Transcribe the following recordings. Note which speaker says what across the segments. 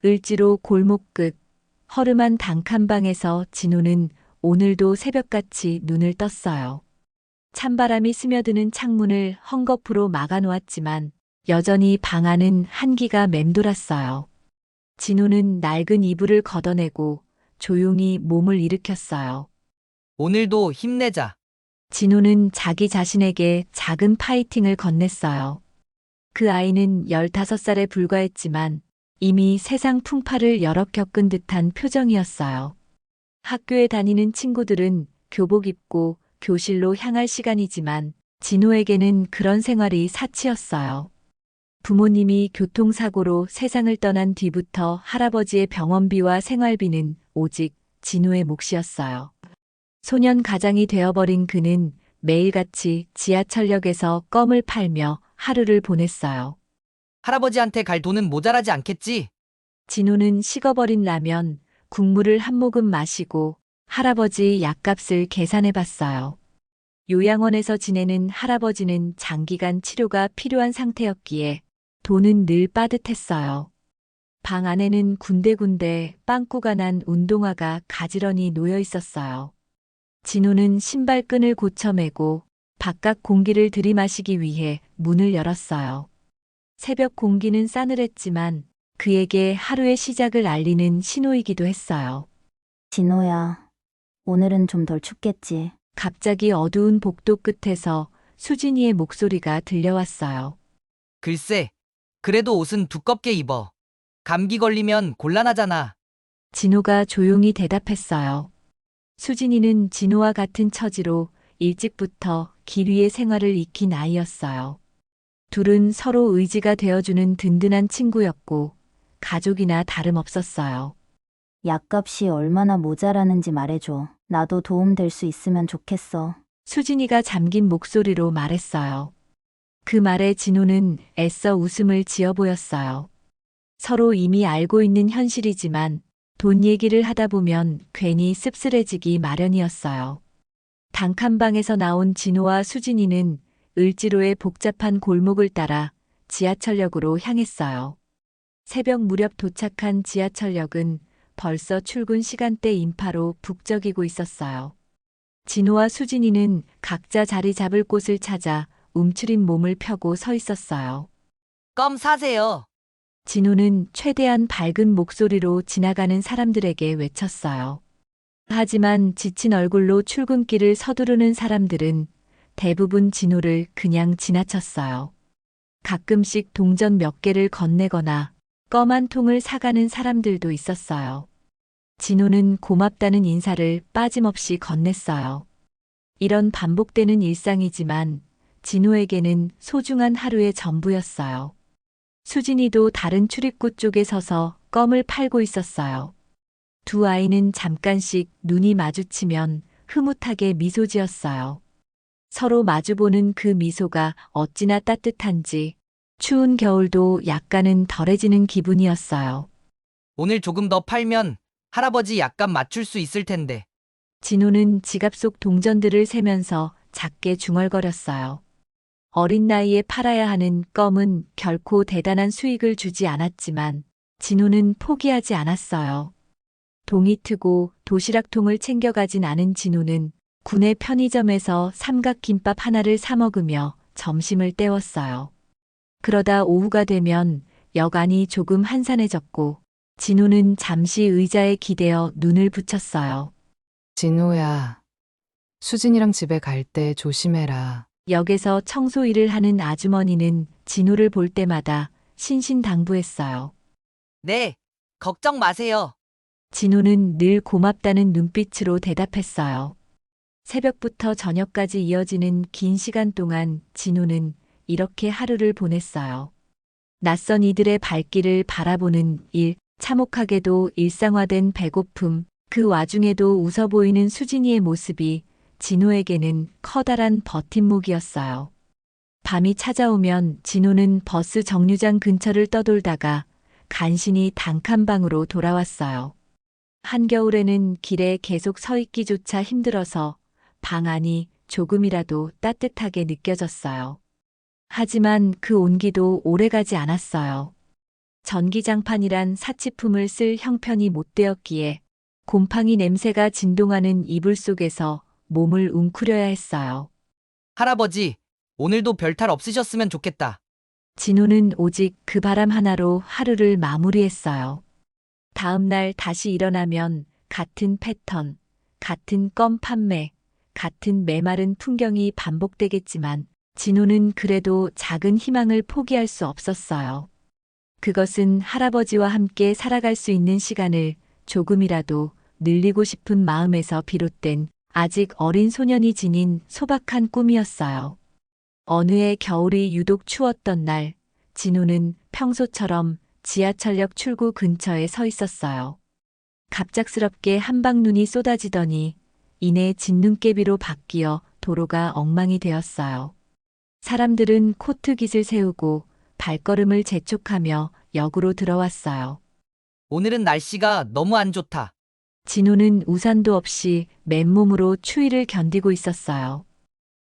Speaker 1: 을지로 골목 끝 허름한 단칸방에서 진호는 오늘도 새벽같이 눈을 떴어요. 찬바람이 스며드는 창문을 헝겊으로 막아놓았지만 여전히 방 안은 한기가 맴돌았어요. 진호는 낡은 이불을 걷어내고 조용히 몸을 일으켰어요.
Speaker 2: 오늘도 힘내자.
Speaker 1: 진호는 자기 자신에게 작은 파이팅을 건넸어요. 그 아이는 15살에 불과했지만 이미 세상 풍파를 여러 겪은 듯한 표정이었어요. 학교에 다니는 친구들은 교복 입고 교실로 향할 시간이지만 진호에게는 그런 생활이 사치였어요. 부모님이 교통사고로 세상을 떠난 뒤부터 할아버지의 병원비와 생활비는 오직 진호의 몫이었어요. 소년 가장이 되어버린 그는 매일같이 지하철역에서 껌을 팔며 하루를 보냈어요.
Speaker 2: 할아버지한테 갈 돈은 모자라지 않겠지?
Speaker 1: 진호는 식어버린 라면, 국물을 한 모금 마시고 할아버지 약값을 계산해 봤어요. 요양원에서 지내는 할아버지는 장기간 치료가 필요한 상태였기에 돈은 늘 빠듯했어요. 방 안에는 군데군데 빵꾸가 난 운동화가 가지런히 놓여 있었어요. 진호는 신발끈을 고쳐매고 바깥 공기를 들이마시기 위해 문을 열었어요. 새벽 공기는 싸늘했지만 그에게 하루의 시작을 알리는 신호이기도 했어요.
Speaker 3: 진호야, 오늘은 좀 덜 춥겠지.
Speaker 1: 갑자기 어두운 복도 끝에서 수진이의 목소리가 들려왔어요.
Speaker 2: 글쎄, 그래도 옷은 두껍게 입어. 감기 걸리면 곤란하잖아.
Speaker 1: 진호가 조용히 대답했어요. 수진이는 진호와 같은 처지로 일찍부터 길 위의 생활을 익힌 아이였어요. 둘은 서로 의지가 되어주는 든든한 친구였고 가족이나 다름없었어요.
Speaker 3: 약값이 얼마나 모자라는지 말해줘. 나도 도움 될 수 있으면 좋겠어.
Speaker 1: 수진이가 잠긴 목소리로 말했어요. 그 말에 진호는 애써 웃음을 지어 보였어요. 서로 이미 알고 있는 현실이지만 돈 얘기를 하다 보면 괜히 씁쓸해지기 마련이었어요. 단칸방에서 나온 진호와 수진이는 을지로의 복잡한 골목을 따라 지하철역으로 향했어요. 새벽 무렵 도착한 지하철역은 벌써 출근 시간대 인파로 북적이고 있었어요. 진호와 수진이는 각자 자리 잡을 곳을 찾아 움츠린 몸을 펴고 서 있었어요.
Speaker 2: 껌 사세요.
Speaker 1: 진호는 최대한 밝은 목소리로 지나가는 사람들에게 외쳤어요. 하지만 지친 얼굴로 출근길을 서두르는 사람들은 대부분 진호를 그냥 지나쳤어요. 가끔씩 동전 몇 개를 건네거나 껌 한 통을 사가는 사람들도 있었어요. 진호는 고맙다는 인사를 빠짐없이 건넸어요. 이런 반복되는 일상이지만 진호에게는 소중한 하루의 전부였어요. 수진이도 다른 출입구 쪽에 서서 껌을 팔고 있었어요. 두 아이는 잠깐씩 눈이 마주치면 흐뭇하게 미소 지었어요. 서로 마주보는 그 미소가 어찌나 따뜻한지 추운 겨울도 약간은 덜해지는 기분이었어요.
Speaker 2: 오늘 조금 더 팔면 할아버지 약간 맞출 수 있을 텐데.
Speaker 1: 진호는 지갑 속 동전들을 세면서 작게 중얼거렸어요. 어린 나이에 팔아야 하는 껌은 결코 대단한 수익을 주지 않았지만 진호는 포기하지 않았어요. 동이 트고 도시락통을 챙겨가진 않은 진호는 구내 편의점에서 삼각김밥 하나를 사 먹으며 점심을 때웠어요. 그러다 오후가 되면 여간이 조금 한산해졌고 진호는 잠시 의자에 기대어 눈을 붙였어요.
Speaker 4: 진호야, 수진이랑 집에 갈 때 조심해라.
Speaker 1: 역에서 청소 일을 하는 아주머니는 진호를 볼 때마다 신신당부했어요.
Speaker 2: 네, 걱정 마세요.
Speaker 1: 진호는 늘 고맙다는 눈빛으로 대답했어요. 새벽부터 저녁까지 이어지는 긴 시간 동안 진호는 이렇게 하루를 보냈어요. 낯선 이들의 발길을 바라보는 일, 참혹하게도 일상화된 배고픔, 그 와중에도 웃어 보이는 수진이의 모습이 진호에게는 커다란 버팀목이었어요. 밤이 찾아오면 진호는 버스 정류장 근처를 떠돌다가 간신히 단칸방으로 돌아왔어요. 한겨울에는 길에 계속 서 있기조차 힘들어서 방 안이 조금이라도 따뜻하게 느껴졌어요. 하지만 그 온기도 오래가지 않았어요. 전기장판이란 사치품을 쓸 형편이 못 되었기에 곰팡이 냄새가 진동하는 이불 속에서 몸을 웅크려야 했어요.
Speaker 2: 할아버지, 오늘도 별탈 없으셨으면 좋겠다.
Speaker 1: 진호는 오직 그 바람 하나로 하루를 마무리했어요. 다음 날 다시 일어나면 같은 패턴, 같은 껌 판매, 같은 메마른 풍경이 반복되겠지만 진호는 그래도 작은 희망을 포기할 수 없었어요. 그것은 할아버지와 함께 살아갈 수 있는 시간을 조금이라도 늘리고 싶은 마음에서 비롯된 아직 어린 소년이 지닌 소박한 꿈이었어요. 어느 해 겨울이 유독 추웠던 날, 진호는 평소처럼 지하철역 출구 근처에 서 있었어요. 갑작스럽게 한방눈이 쏟아지더니 이내 진눈깨비로 바뀌어 도로가 엉망이 되었어요. 사람들은 코트깃을 세우고 발걸음을 재촉하며 역으로 들어왔어요.
Speaker 2: 오늘은 날씨가 너무 안 좋다.
Speaker 1: 진호는 우산도 없이 맨몸으로 추위를 견디고 있었어요.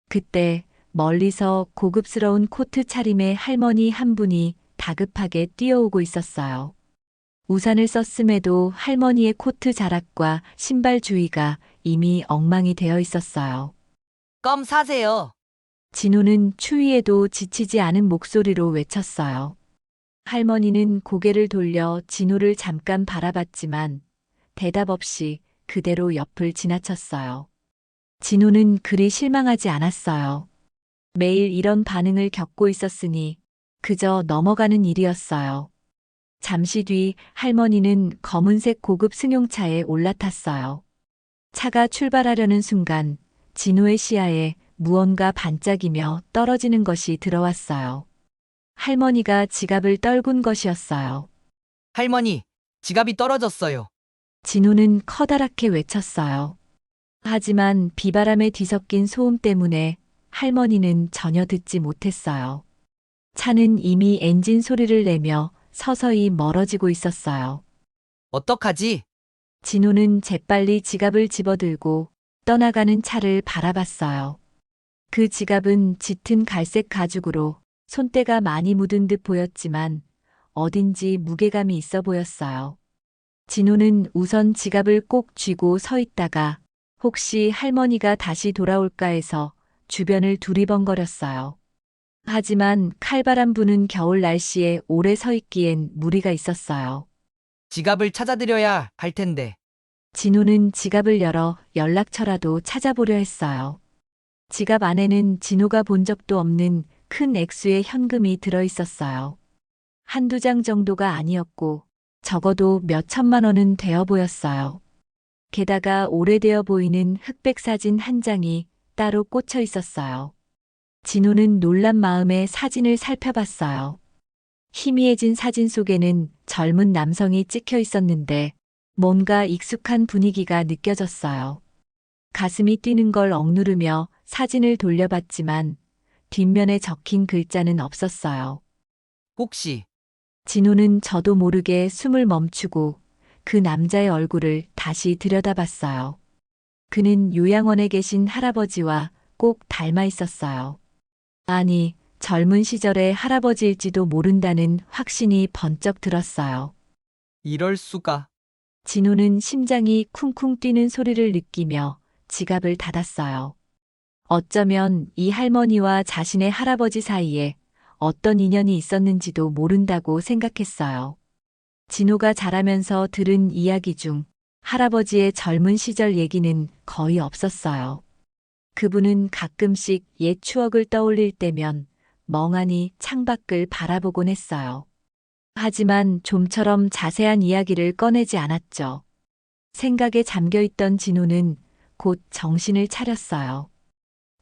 Speaker 1: 그때 멀리서 고급스러운 코트 차림의 할머니 한 분이 다급하게 뛰어오고 있었어요. 우산을 썼음에도 할머니의 코트 자락과 신발 주위가 이미 엉망이 되어 있었어요.
Speaker 2: 껌 사세요.
Speaker 1: 진호는 추위에도 지치지 않은 목소리로 외쳤어요. 할머니는 고개를 돌려 진호를 잠깐 바라봤지만 대답 없이 그대로 옆을 지나쳤어요. 진호는 그리 실망하지 않았어요. 매일 이런 반응을 겪고 있었으니 그저 넘어가는 일이었어요. 잠시 뒤 할머니는 검은색 고급 승용차에 올라탔어요. 차가 출발하려는 순간 진호의 시야에 무언가 반짝이며 떨어지는 것이 들어왔어요. 할머니가 지갑을 떨군 것이었어요.
Speaker 2: 할머니, 지갑이 떨어졌어요.
Speaker 1: 진호는 커다랗게 외쳤어요. 하지만 비바람에 뒤섞인 소음 때문에 할머니는 전혀 듣지 못했어요. 차는 이미 엔진 소리를 내며 서서히 멀어지고 있었어요.
Speaker 2: 어떡하지?
Speaker 1: 진호는 재빨리 지갑을 집어들고 떠나가는 차를 바라봤어요. 그 지갑은 짙은 갈색 가죽으로 손때가 많이 묻은 듯 보였지만 어딘지 무게감이 있어 보였어요. 진호는 우선 지갑을 꼭 쥐고 서 있다가 혹시 할머니가 다시 돌아올까 해서 주변을 두리번거렸어요. 하지만 칼바람 부는 겨울 날씨에 오래 서 있기엔 무리가 있었어요.
Speaker 2: 지갑을 찾아드려야 할 텐데.
Speaker 1: 진호는 지갑을 열어 연락처라도 찾아보려 했어요. 지갑 안에는 진호가 본 적도 없는 큰 액수의 현금이 들어 있었어요. 한두 장 정도가 아니었고 적어도 몇 천만 원은 되어 보였어요. 게다가 오래되어 보이는 흑백 사진 한 장이 따로 꽂혀 있었어요. 진호는 놀란 마음에 사진을 살펴봤어요. 희미해진 사진 속에는 젊은 남성이 찍혀 있었는데 뭔가 익숙한 분위기가 느껴졌어요. 가슴이 뛰는 걸 억누르며 사진을 돌려봤지만 뒷면에 적힌 글자는 없었어요.
Speaker 2: 혹시
Speaker 1: 진호는 저도 모르게 숨을 멈추고 그 남자의 얼굴을 다시 들여다봤어요. 그는 요양원에 계신 할아버지와 꼭 닮아 있었어요. 아니, 젊은 시절의 할아버지일지도 모른다는 확신이 번쩍 들었어요.
Speaker 2: 이럴 수가.
Speaker 1: 진호는 심장이 쿵쿵 뛰는 소리를 느끼며 지갑을 닫았어요. 어쩌면 이 할머니와 자신의 할아버지 사이에 어떤 인연이 있었는지도 모른다고 생각했어요. 진호가 자라면서 들은 이야기 중 할아버지의 젊은 시절 얘기는 거의 없었어요. 그분은 가끔씩 옛 추억을 떠올릴 때면 멍하니 창밖을 바라보곤 했어요. 하지만 좀처럼 자세한 이야기를 꺼내지 않았죠. 생각에 잠겨있던 진호는 곧 정신을 차렸어요.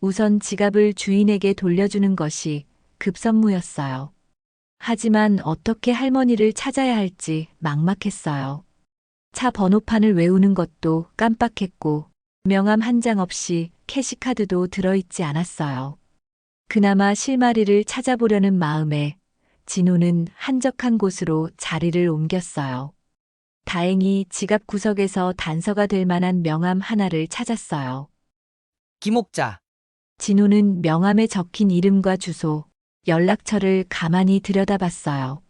Speaker 1: 우선 지갑을 주인에게 돌려주는 것이 급선무였어요. 하지만 어떻게 할머니를 찾아야 할지 막막했어요. 차 번호판을 외우는 것도 깜빡했고 명함 한 장 없이 캐시카드도 들어있지 않았어요. 그나마 실마리를 찾아보려는 마음에 진호는 한적한 곳으로 자리를 옮겼어요. 다행히 지갑 구석에서 단서가 될 만한 명함 하나를 찾았어요.
Speaker 2: 김옥자.
Speaker 1: 진호는 명함에 적힌 이름과 주소, 연락처를 가만히 들여다봤어요.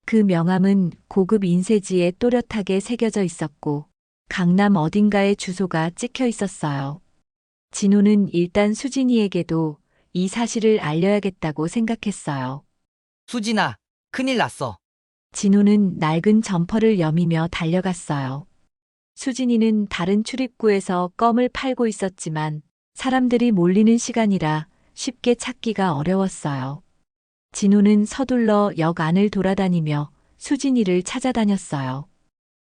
Speaker 1: 그 명함은 고급 인쇄지에 또렷하게 새겨져 있었고 강남 어딘가에 주소가 찍혀 있었어요. 진호는 일단 수진이에게도 이 사실을 알려야겠다고 생각했어요.
Speaker 2: 수진아, 큰일 났어.
Speaker 1: 진호는 낡은 점퍼를 여미며 달려갔어요. 수진이는 다른 출입구에서 껌을 팔고 있었지만 사람들이 몰리는 시간이라 쉽게 찾기가 어려웠어요. 진호는 서둘러 역 안을 돌아다니며 수진이를 찾아다녔어요.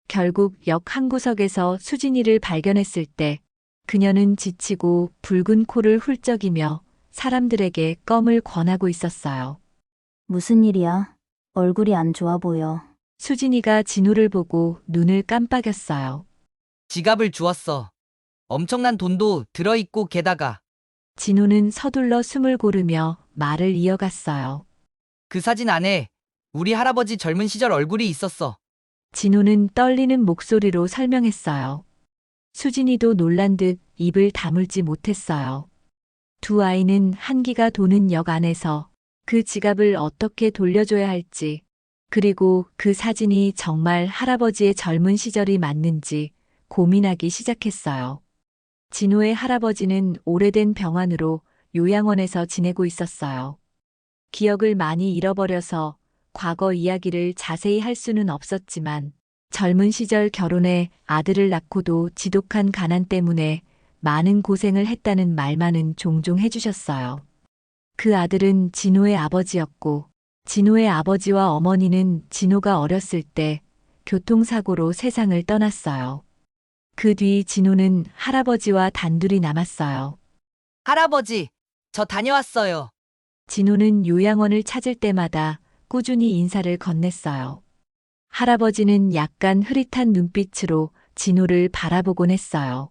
Speaker 1: 결국 역 한 구석에서 수진이를 발견했을 때 그녀는 지치고 붉은 코를 훌쩍이며 사람들에게 껌을 권하고 있었어요.
Speaker 3: 무슨 일이야? 얼굴이 안 좋아 보여.
Speaker 1: 수진이가 진호를 보고 눈을 깜빡였어요.
Speaker 2: 지갑을 주었어. 엄청난 돈도 들어있고 게다가
Speaker 1: 진호는 서둘러 숨을 고르며 말을 이어갔어요.
Speaker 2: 그 사진 안에 우리 할아버지 젊은 시절 얼굴이 있었어.
Speaker 1: 진호는 떨리는 목소리로 설명했어요. 수진이도 놀란 듯 입을 다물지 못했어요. 두 아이는 한기가 도는 역 안에서 그 지갑을 어떻게 돌려줘야 할지, 그리고 그 사진이 정말 할아버지의 젊은 시절이 맞는지 고민하기 시작했어요. 진호의 할아버지는 오래된 병환으로 요양원에서 지내고 있었어요. 기억을 많이 잃어버려서 과거 이야기를 자세히 할 수는 없었지만 젊은 시절 결혼해 아들을 낳고도 지독한 가난 때문에 많은 고생을 했다는 말만은 종종 해주셨어요. 그 아들은 진호의 아버지였고 진호의 아버지와 어머니는 진호가 어렸을 때 교통사고로 세상을 떠났어요. 그 뒤 진호는 할아버지와 단둘이 남았어요.
Speaker 2: 할아버지, 저 다녀왔어요.
Speaker 1: 진호는 요양원을 찾을 때마다 꾸준히 인사를 건넸어요. 할아버지는 약간 흐릿한 눈빛으로 진호를 바라보곤 했어요.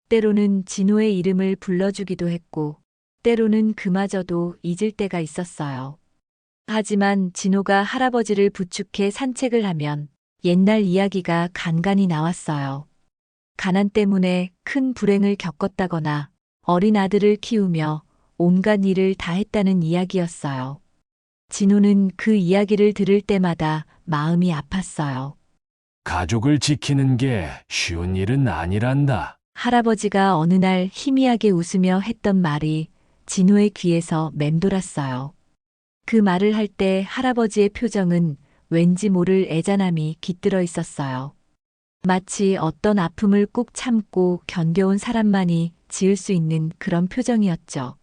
Speaker 1: 때로는 진호의 이름을 불러주기도 했고, 때로는 그마저도 잊을 때가 있었어요. 하지만 진호가 할아버지를 부축해 산책을 하면 옛날 이야기가 간간이 나왔어요. 가난 때문에 큰 불행을 겪었다거나 어린 아들을 키우며 온갖 일을 다 했다는 이야기였어요. 진호는 그 이야기를 들을 때마다 마음이 아팠어요.
Speaker 5: 가족을 지키는 게 쉬운 일은 아니란다.
Speaker 1: 할아버지가 어느 날 희미하게 웃으며 했던 말이 진호의 귀에서 맴돌았어요. 그 말을 할 때 할아버지의 표정은 왠지 모를 애잔함이 깃들어 있었어요. 마치 어떤 아픔을 꾹 참고 견뎌온 사람만이 지을 수 있는 그런 표정이었죠.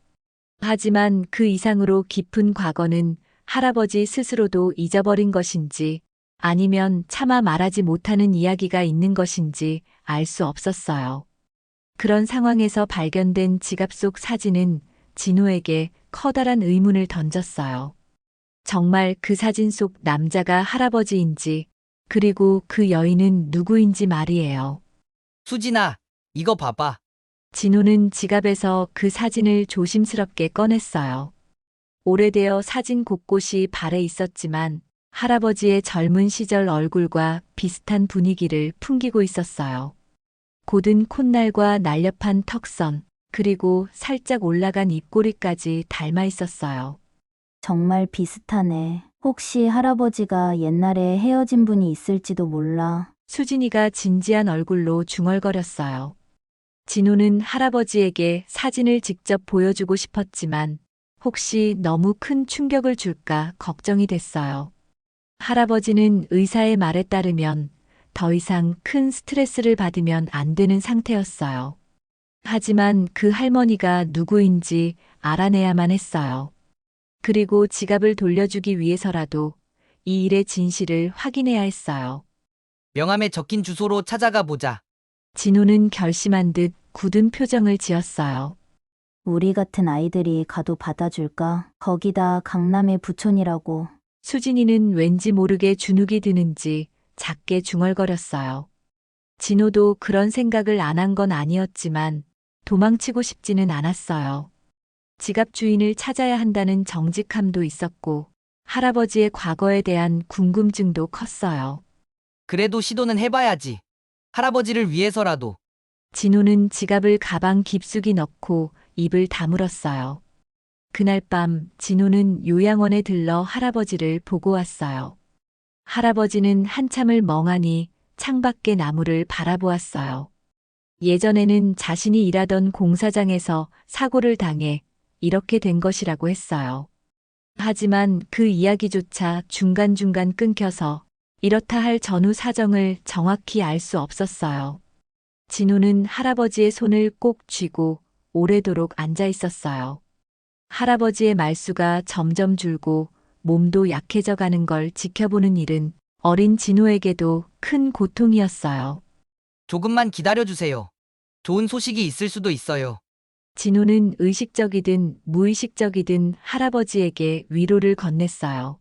Speaker 1: 하지만 그 이상으로 깊은 과거는 할아버지 스스로도 잊어버린 것인지 아니면 차마 말하지 못하는 이야기가 있는 것인지 알 수 없었어요. 그런 상황에서 발견된 지갑 속 사진은 진호에게 커다란 의문을 던졌어요. 정말 그 사진 속 남자가 할아버지인지, 그리고 그 여인은 누구인지 말이에요.
Speaker 2: 수진아, 이거 봐봐.
Speaker 1: 진호는 지갑에서 그 사진을 조심스럽게 꺼냈어요. 오래되어 사진 곳곳이 발에 있었지만 할아버지의 젊은 시절 얼굴과 비슷한 분위기를 풍기고 있었어요. 곧은 콧날과 날렵한 턱선, 그리고 살짝 올라간 입꼬리까지 닮아 있었어요.
Speaker 3: 정말 비슷하네. 혹시 할아버지가 옛날에 헤어진 분이 있을지도 몰라.
Speaker 1: 수진이가 진지한 얼굴로 중얼거렸어요. 진호는 할아버지에게 사진을 직접 보여주고 싶었지만 혹시 너무 큰 충격을 줄까 걱정이 됐어요. 할아버지는 의사의 말에 따르면 더 이상 큰 스트레스를 받으면 안 되는 상태였어요. 하지만 그 할머니가 누구인지 알아내야만 했어요. 그리고 지갑을 돌려주기 위해서라도 이 일의 진실을 확인해야 했어요.
Speaker 2: 명함에 적힌 주소로 찾아가 보자.
Speaker 1: 진호는 결심한 듯 굳은 표정을 지었어요.
Speaker 3: 우리 같은 아이들이 가도 받아줄까? 거기다 강남의 부촌이라고.
Speaker 1: 수진이는 왠지 모르게 주눅이 드는지 작게 중얼거렸어요. 진호도 그런 생각을 안 한 건 아니었지만 도망치고 싶지는 않았어요. 지갑 주인을 찾아야 한다는 정직함도 있었고 할아버지의 과거에 대한 궁금증도 컸어요.
Speaker 2: 그래도 시도는 해봐야지. 할아버지를 위해서라도.
Speaker 1: 진호는 지갑을 가방 깊숙이 넣고 입을 다물었어요. 그날 밤 진호는 요양원에 들러 할아버지를 보고 왔어요. 할아버지는 한참을 멍하니 창밖의 나무를 바라보았어요. 예전에는 자신이 일하던 공사장에서 사고를 당해 이렇게 된 것이라고 했어요. 하지만 그 이야기조차 중간중간 끊겨서 이렇다 할 전후 사정을 정확히 알 수 없었어요. 진우는 할아버지의 손을 꼭 쥐고 오래도록 앉아 있었어요. 할아버지의 말수가 점점 줄고 몸도 약해져 가는 걸 지켜보는 일은 어린 진우에게도 큰 고통이었어요.
Speaker 2: 조금만 기다려주세요. 좋은 소식이 있을 수도 있어요.
Speaker 1: 진우는 의식적이든 무의식적이든 할아버지에게 위로를 건넸어요.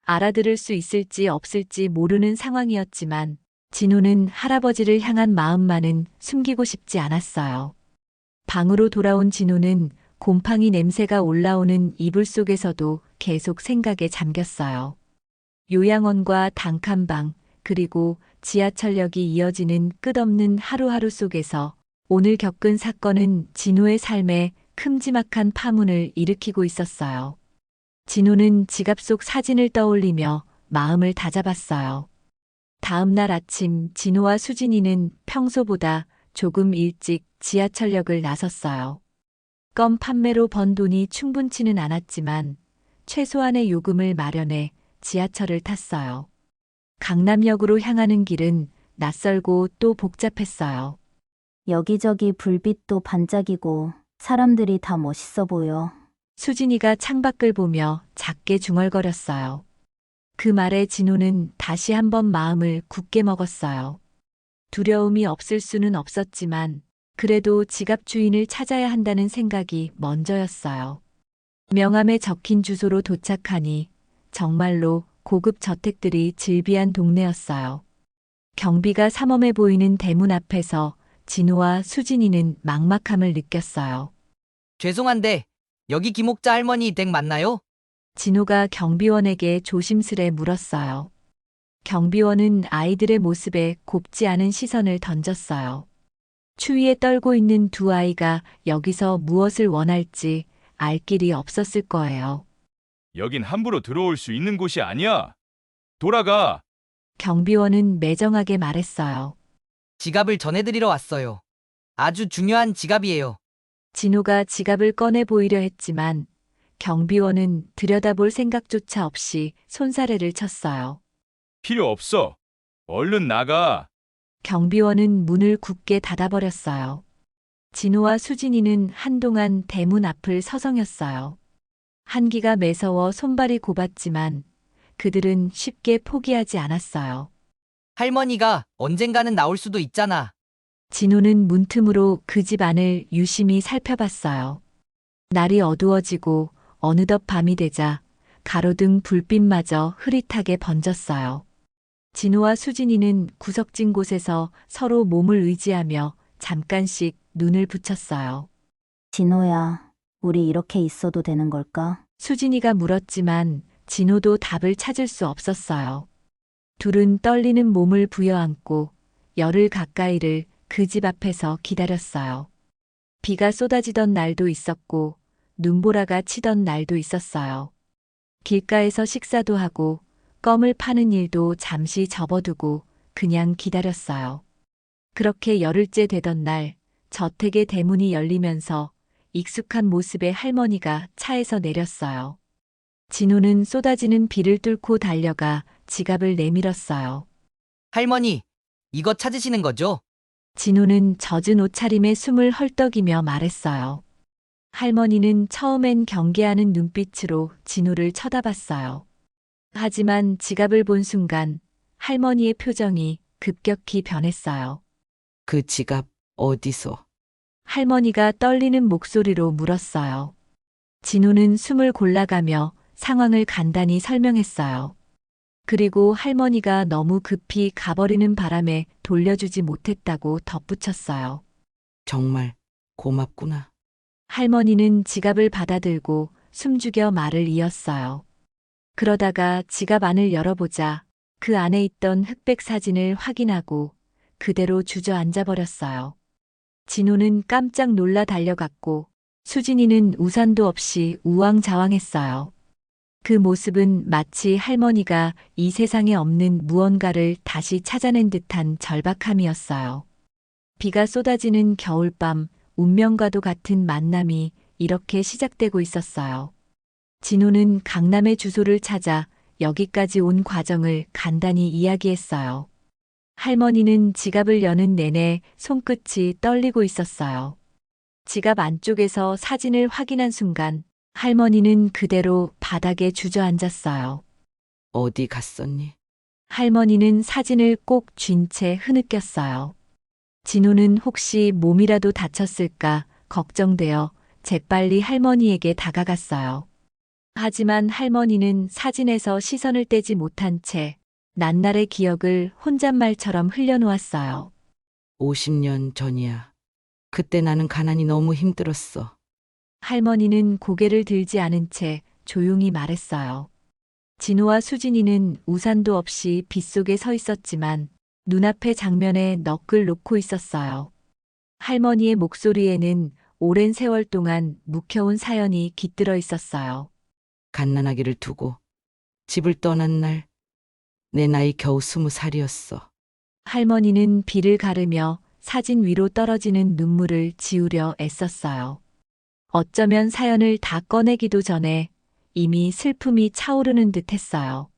Speaker 1: 알아들을 수 있을지 없을지 모르는 상황이었지만 진우는 할아버지를 향한 마음만은 숨기고 싶지 않았어요. 방으로 돌아온 진우는 곰팡이 냄새가 올라오는 이불 속에서도 계속 생각에 잠겼어요. 요양원과 단칸방, 그리고 지하철역이 이어지는 끝없는 하루하루 속에서 오늘 겪은 사건은 진우의 삶에 큼지막한 파문을 일으키고 있었어요. 진우는 지갑 속 사진을 떠올리며 마음을 다잡았어요. 다음 날 아침 진우와 수진이는 평소보다 조금 일찍 지하철역을 나섰어요. 껌 판매로 번 돈이 충분치는 않았지만 최소한의 요금을 마련해 지하철을 탔어요. 강남역으로 향하는 길은 낯설고 또 복잡했어요.
Speaker 3: 여기저기 불빛도 반짝이고 사람들이 다 멋있어 보여.
Speaker 1: 수진이가 창밖을 보며 작게 중얼거렸어요. 그 말에 진우는 다시 한번 마음을 굳게 먹었어요. 두려움이 없을 수는 없었지만 그래도 지갑 주인을 찾아야 한다는 생각이 먼저였어요. 명함에 적힌 주소로 도착하니 정말로 고급 저택들이 즐비한 동네였어요. 경비가 삼엄해 보이는 대문 앞에서 진우와 수진이는 막막함을 느꼈어요.
Speaker 2: 죄송한데 여기 김옥자 할머니 댁 맞나요?
Speaker 1: 진우가 경비원에게 조심스레 물었어요. 경비원은 아이들의 모습에 곱지 않은 시선을 던졌어요. 추위에 떨고 있는 두 아이가 여기서 무엇을 원할지 알 길이 없었을 거예요.
Speaker 6: 여긴 함부로 들어올 수 있는 곳이 아니야. 돌아가.
Speaker 1: 경비원은 매정하게 말했어요.
Speaker 2: 지갑을 전해드리러 왔어요. 아주 중요한 지갑이에요.
Speaker 1: 진우가 지갑을 꺼내 보이려 했지만 경비원은 들여다볼 생각조차 없이 손사래를 쳤어요.
Speaker 6: 필요 없어. 얼른 나가.
Speaker 1: 경비원은 문을 굳게 닫아버렸어요. 진우와 수진이는 한동안 대문 앞을 서성였어요. 한기가 매서워 손발이 고봤지만 그들은 쉽게 포기하지 않았어요.
Speaker 2: 할머니가 언젠가는 나올 수도 있잖아.
Speaker 1: 진우는 문틈으로 그 집 안을 유심히 살펴봤어요. 날이 어두워지고 어느덧 밤이 되자 가로등 불빛마저 흐릿하게 번졌어요. 진우와 수진이는 구석진 곳에서 서로 몸을 의지하며 잠깐씩 눈을 붙였어요.
Speaker 3: 진호야, 우리 이렇게 있어도 되는 걸까?
Speaker 1: 수진이가 물었지만 진우도 답을 찾을 수 없었어요. 둘은 떨리는 몸을 부여안고 열흘 가까이를 그 집 앞에서 기다렸어요. 비가 쏟아지던 날도 있었고 눈보라가 치던 날도 있었어요. 길가에서 식사도 하고 껌을 파는 일도 잠시 접어두고 그냥 기다렸어요. 그렇게 열흘째 되던 날 저택의 대문이 열리면서 익숙한 모습의 할머니가 차에서 내렸어요. 진우는 쏟아지는 비를 뚫고 달려가 지갑을 내밀었어요.
Speaker 2: 할머니, 이거 찾으시는 거죠?
Speaker 1: 진우는 젖은 옷차림에 숨을 헐떡이며 말했어요. 할머니는 처음엔 경계하는 눈빛으로 진우를 쳐다봤어요. 하지만 지갑을 본 순간 할머니의 표정이 급격히 변했어요.
Speaker 7: 그 지갑 어디서?
Speaker 1: 할머니가 떨리는 목소리로 물었어요. 진우는 숨을 골라가며 상황을 간단히 설명했어요. 그리고 할머니가 너무 급히 가버리는 바람에 돌려주지 못했다고 덧붙였어요.
Speaker 7: 정말 고맙구나.
Speaker 1: 할머니는 지갑을 받아들고 숨죽여 말을 이었어요. 그러다가 지갑 안을 열어보자 그 안에 있던 흑백 사진을 확인하고 그대로 주저앉아 버렸어요. 진우는 깜짝 놀라 달려갔고 수진이는 우산도 없이 우왕좌왕했어요. 그 모습은 마치 할머니가 이 세상에 없는 무언가를 다시 찾아낸 듯한 절박함이었어요. 비가 쏟아지는 겨울밤, 운명과도 같은 만남이 이렇게 시작되고 있었어요. 진호는 강남의 주소를 찾아 여기까지 온 과정을 간단히 이야기했어요. 할머니는 지갑을 여는 내내 손끝이 떨리고 있었어요. 지갑 안쪽에서 사진을 확인한 순간 할머니는 그대로 바닥에 주저앉았어요.
Speaker 7: 어디 갔었니?
Speaker 1: 할머니는 사진을 꼭 쥔 채 흐느꼈어요. 진호는 혹시 몸이라도 다쳤을까 걱정되어 재빨리 할머니에게 다가갔어요. 하지만 할머니는 사진에서 시선을 떼지 못한 채 낱날의 기억을 혼잣말처럼 흘려놓았어요.
Speaker 7: 50년 전이야. 그때 나는 가난이 너무 힘들었어.
Speaker 1: 할머니는 고개를 들지 않은 채 조용히 말했어요. 진호와 수진이는 우산도 없이 빗속에 서 있었지만 눈앞의 장면에 넋을 놓고 있었어요. 할머니의 목소리에는 오랜 세월 동안 묵혀온 사연이 깃들어 있었어요.
Speaker 7: 갓난아기를 두고 집을 떠난 날, 내 나이 겨우 20살이었어.
Speaker 1: 할머니는 비를 가르며 사진 위로 떨어지는 눈물을 지우려 애썼어요. 어쩌면 사연을 다 꺼내기도 전에 이미 슬픔이 차오르는 듯 했어요.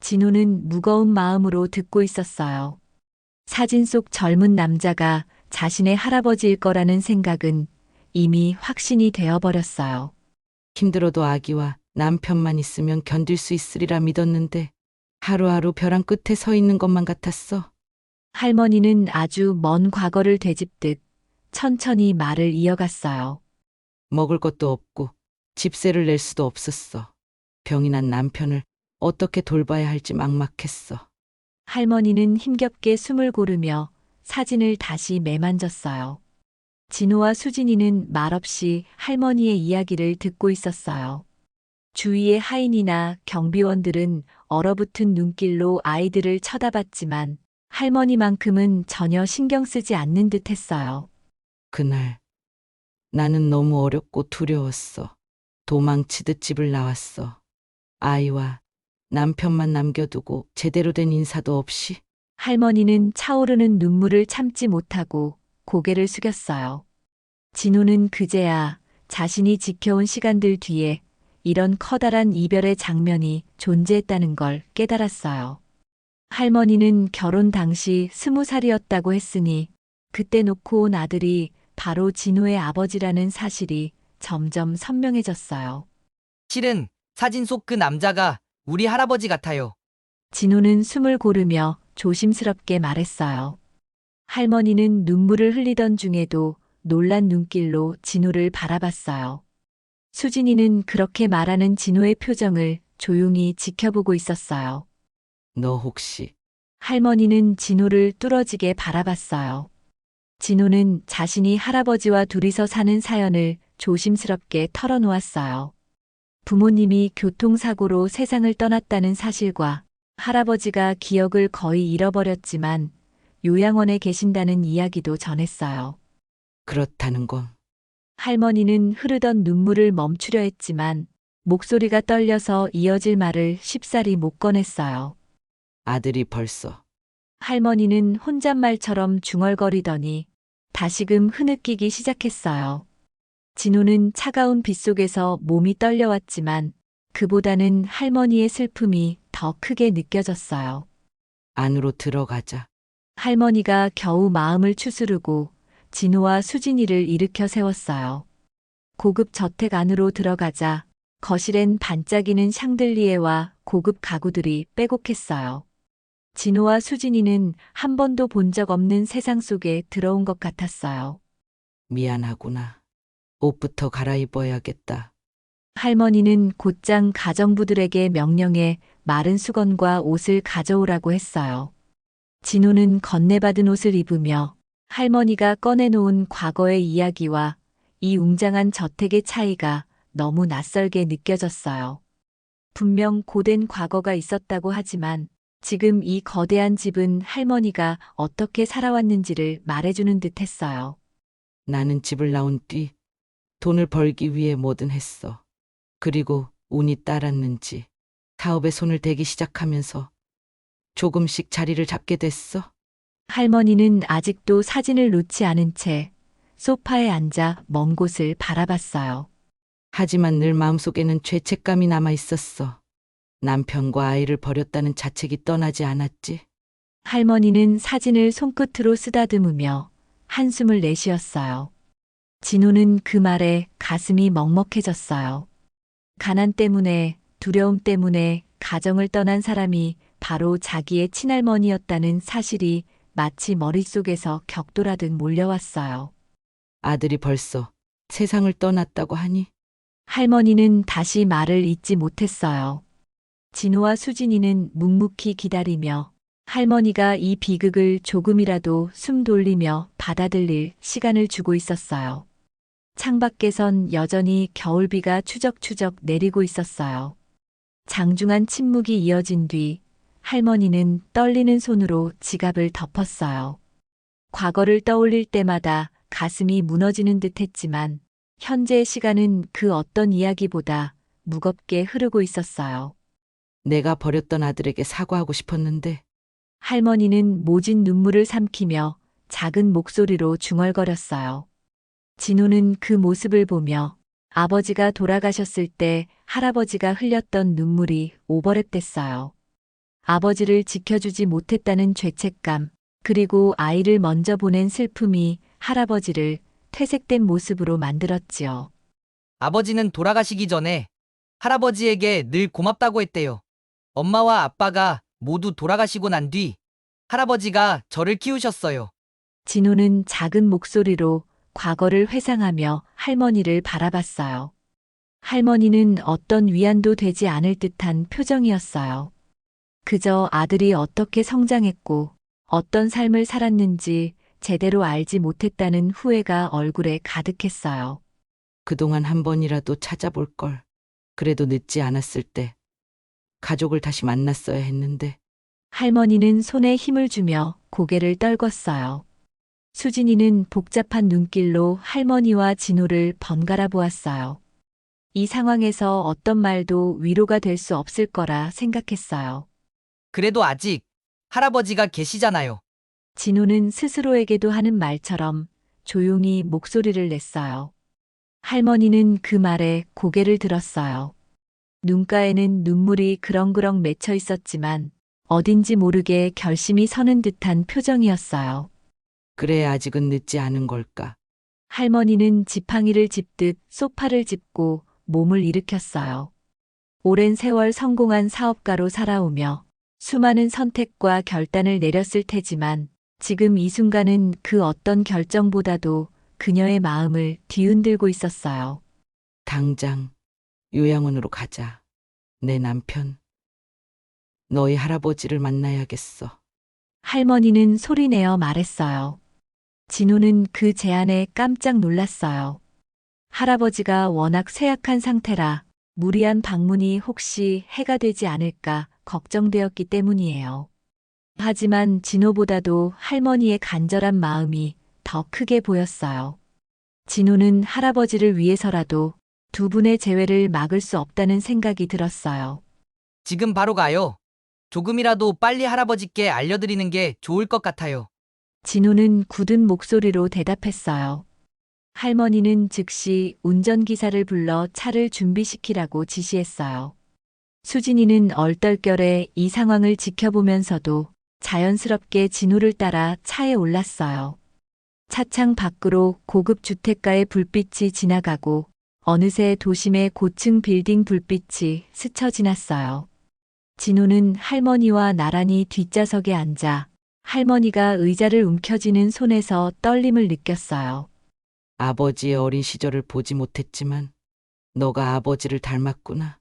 Speaker 1: 진호는 무거운 마음으로 듣고 있었어요. 사진 속 젊은 남자가 자신의 할아버지일 거라는 생각은 이미 확신이 되어버렸어요.
Speaker 7: 힘들어도 아기와 남편만 있으면 견딜 수 있으리라 믿었는데 하루하루 벼랑 끝에 서 있는 것만 같았어.
Speaker 1: 할머니는 아주 먼 과거를 되짚듯 천천히 말을 이어갔어요.
Speaker 7: 먹을 것도 없고 집세를 낼 수도 없었어. 병이 난 남편을 어떻게 돌봐야 할지 막막했어.
Speaker 1: 할머니는 힘겹게 숨을 고르며 사진을 다시 매만졌어요. 진호와 수진이는 말없이 할머니의 이야기를 듣고 있었어요. 주위의 하인이나 경비원들은 얼어붙은 눈길로 아이들을 쳐다봤지만 할머니만큼은 전혀 신경 쓰지 않는 듯 했어요.
Speaker 7: 그날 나는 너무 어렵고 두려웠어. 도망치듯 집을 나왔어. 아이와 남편만 남겨두고 제대로 된 인사도 없이.
Speaker 1: 할머니는 차오르는 눈물을 참지 못하고 고개를 숙였어요. 진호는 그제야 자신이 지켜온 시간들 뒤에 이런 커다란 이별의 장면이 존재했다는 걸 깨달았어요. 할머니는 결혼 당시 20살이었다고 했으니 그때 놓고 온 아들이 바로 진호의 아버지라는 사실이 점점 선명해졌어요.
Speaker 2: 실은 사진 속 그 남자가 우리 할아버지 같아요.
Speaker 1: 진호는 숨을 고르며 조심스럽게 말했어요. 할머니는 눈물을 흘리던 중에도 놀란 눈길로 진호를 바라봤어요. 수진이는 그렇게 말하는 진호의 표정을 조용히 지켜보고 있었어요.
Speaker 7: 너 혹시
Speaker 1: 할머니는 진호를 뚫어지게 바라봤어요. 진호는 자신이 할아버지와 둘이서 사는 사연을 조심스럽게 털어놓았어요. 부모님이 교통사고로 세상을 떠났다는 사실과 할아버지가 기억을 거의 잃어버렸지만 요양원에 계신다는 이야기도 전했어요.
Speaker 7: 그렇다는 건
Speaker 1: 할머니는 흐르던 눈물을 멈추려 했지만 목소리가 떨려서 이어질 말을 쉽사리 못 꺼냈어요.
Speaker 7: 아들이 벌써
Speaker 1: 할머니는 혼잣말처럼 중얼거리더니 다시금 흐느끼기 시작했어요. 진호는 차가운 빗속에서 몸이 떨려왔지만 그보다는 할머니의 슬픔이 더 크게 느껴졌어요.
Speaker 7: 안으로 들어가자.
Speaker 1: 할머니가 겨우 마음을 추스르고 진호와 수진이를 일으켜 세웠어요. 고급 저택 안으로 들어가자 거실엔 반짝이는 샹들리에와 고급 가구들이 빼곡했어요. 진호와 수진이는 한 번도 본 적 없는 세상 속에 들어온 것 같았어요.
Speaker 7: 미안하구나. 옷부터 갈아입어야겠다.
Speaker 1: 할머니는 곧장 가정부들에게 명령해 마른 수건과 옷을 가져오라고 했어요. 진호는 건네받은 옷을 입으며 할머니가 꺼내놓은 과거의 이야기와 이 웅장한 저택의 차이가 너무 낯설게 느껴졌어요. 분명 고된 과거가 있었다고 하지만 지금 이 거대한 집은 할머니가 어떻게 살아왔는지를 말해주는 듯 했어요.
Speaker 7: 나는 집을 나온 뒤 돈을 벌기 위해 뭐든 했어. 그리고 운이 따랐는지 사업에 손을 대기 시작하면서 조금씩 자리를 잡게 됐어.
Speaker 1: 할머니는 아직도 사진을 놓지 않은 채 소파에 앉아 먼 곳을 바라봤어요.
Speaker 7: 하지만 늘 마음속에는 죄책감이 남아 있었어. 남편과 아이를 버렸다는 자책이 떠나지 않았지.
Speaker 1: 할머니는 사진을 손끝으로 쓰다듬으며 한숨을 내쉬었어요. 진호는 그 말에 가슴이 먹먹해졌어요. 가난 때문에, 두려움 때문에 가정을 떠난 사람이 바로 자기의 친할머니였다는 사실이 마치 머릿속에서 격돌하듯 몰려왔어요.
Speaker 7: 아들이 벌써 세상을 떠났다고 하니
Speaker 1: 할머니는 다시 말을 잇지 못했어요. 진호와 수진이는 묵묵히 기다리며 할머니가 이 비극을 조금이라도 숨 돌리며 받아들일 시간을 주고 있었어요. 창밖에선 여전히 겨울비가 추적추적 내리고 있었어요. 장중한 침묵이 이어진 뒤 할머니는 떨리는 손으로 지갑을 덮었어요. 과거를 떠올릴 때마다 가슴이 무너지는 듯 했지만 현재의 시간은 그 어떤 이야기보다 무겁게 흐르고 있었어요.
Speaker 7: 내가 버렸던 아들에게 사과하고 싶었는데
Speaker 1: 할머니는 모진 눈물을 삼키며 작은 목소리로 중얼거렸어요. 진호는 그 모습을 보며 아버지가 돌아가셨을 때 할아버지가 흘렸던 눈물이 오버랩됐어요. 아버지를 지켜주지 못했다는 죄책감, 그리고 아이를 먼저 보낸 슬픔이 할아버지를 퇴색된 모습으로 만들었지요.
Speaker 2: 아버지는 돌아가시기 전에 할아버지에게 늘 고맙다고 했대요. 엄마와 아빠가 모두 돌아가시고 난 뒤 할아버지가 저를 키우셨어요.
Speaker 1: 진호는 작은 목소리로 과거를 회상하며 할머니를 바라봤어요. 할머니는 어떤 위안도 되지 않을 듯한 표정이었어요. 그저 아들이 어떻게 성장했고 어떤 삶을 살았는지 제대로 알지 못했다는 후회가 얼굴에 가득했어요.
Speaker 7: 그동안 한 번이라도 찾아볼 걸. 그래도 늦지 않았을 때 가족을 다시 만났어야 했는데
Speaker 1: 할머니는 손에 힘을 주며 고개를 떨궜어요. 수진이는 복잡한 눈길로 할머니와 진호를 번갈아 보았어요. 이 상황에서 어떤 말도 위로가 될 수 없을 거라 생각했어요.
Speaker 2: 그래도 아직 할아버지가 계시잖아요.
Speaker 1: 진호는 스스로에게도 하는 말처럼 조용히 목소리를 냈어요. 할머니는 그 말에 고개를 들었어요. 눈가에는 눈물이 그렁그렁 맺혀 있었지만 어딘지 모르게 결심이 서는 듯한 표정이었어요.
Speaker 7: 그래 아직은 늦지 않은 걸까?
Speaker 1: 할머니는 지팡이를 짚듯 소파를 짚고 몸을 일으켰어요. 오랜 세월 성공한 사업가로 살아오며 수많은 선택과 결단을 내렸을 테지만 지금 이 순간은 그 어떤 결정보다도 그녀의 마음을 뒤흔들고 있었어요.
Speaker 7: 당장 요양원으로 가자. 내 남편. 너희 할아버지를 만나야겠어.
Speaker 1: 할머니는 소리내어 말했어요. 진호는 그 제안에 깜짝 놀랐어요. 할아버지가 워낙 쇠약한 상태라 무리한 방문이 혹시 해가 되지 않을까 걱정되었기 때문이에요. 하지만 진호보다도 할머니의 간절한 마음이 더 크게 보였어요. 진호는 할아버지를 위해서라도 두 분의 재회를 막을 수 없다는 생각이 들었어요.
Speaker 2: 지금 바로 가요. 조금이라도 빨리 할아버지께 알려드리는 게 좋을 것 같아요.
Speaker 1: 진호는 굳은 목소리로 대답했어요. 할머니는 즉시 운전기사를 불러 차를 준비시키라고 지시했어요. 수진이는 얼떨결에 이 상황을 지켜보면서도 자연스럽게 진호를 따라 차에 올랐어요. 차창 밖으로 고급 주택가의 불빛이 지나가고 어느새 도심의 고층 빌딩 불빛이 스쳐 지났어요. 진호는 할머니와 나란히 뒷좌석에 앉아 할머니가 의자를 움켜쥐는 손에서 떨림을 느꼈어요.
Speaker 7: 아버지의 어린 시절을 보지 못했지만 너가 아버지를 닮았구나.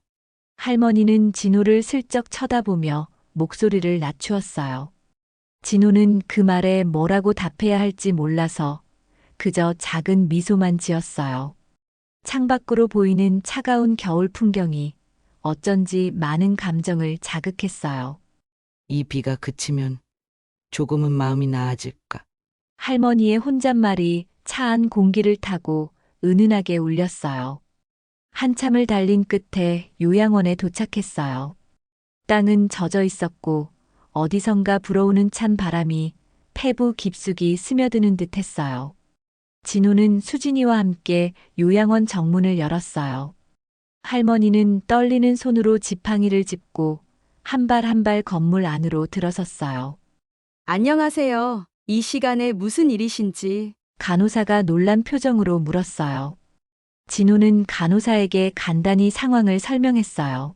Speaker 1: 할머니는 진호를 슬쩍 쳐다보며 목소리를 낮추었어요. 진호는 그 말에 뭐라고 답해야 할지 몰라서 그저 작은 미소만 지었어요. 창밖으로 보이는 차가운 겨울 풍경이 어쩐지 많은 감정을 자극했어요.
Speaker 7: 이 비가 그치면 조금은 마음이 나아질까?
Speaker 1: 할머니의 혼잣말이 차안 공기를 타고 은은하게 울렸어요. 한참을 달린 끝에 요양원에 도착했어요. 땅은 젖어 있었고 어디선가 불어오는 찬 바람이 폐부 깊숙이 스며드는 듯 했어요. 진호는 수진이와 함께 요양원 정문을 열었어요. 할머니는 떨리는 손으로 지팡이를 짚고 한 발 한 발 건물 안으로 들어섰어요.
Speaker 8: 안녕하세요. 이 시간에 무슨 일이신지.
Speaker 1: 간호사가 놀란 표정으로 물었어요. 진호는 간호사에게 간단히 상황을 설명했어요.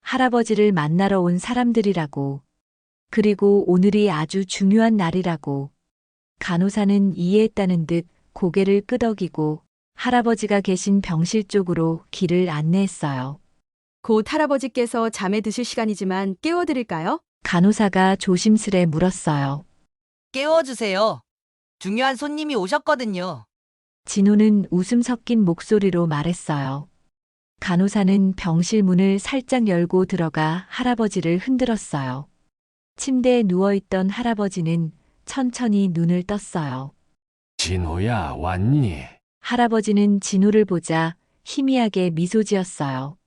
Speaker 1: 할아버지를 만나러 온 사람들이라고. 그리고 오늘이 아주 중요한 날이라고. 간호사는 이해했다는 듯 고개를 끄덕이고 할아버지가 계신 병실 쪽으로 길을 안내했어요.
Speaker 8: 곧 할아버지께서 잠에 드실 시간이지만 깨워드릴까요?
Speaker 1: 간호사가 조심스레 물었어요.
Speaker 2: 깨워주세요. 중요한 손님이 오셨거든요.
Speaker 1: 진호는 웃음 섞인 목소리로 말했어요. 간호사는 병실 문을 살짝 열고 들어가 할아버지를 흔들었어요. 침대에 누워있던 할아버지는 천천히 눈을 떴어요.
Speaker 5: 진호야, 왔니?
Speaker 1: 할아버지는 진호를 보자 희미하게 미소 지었어요.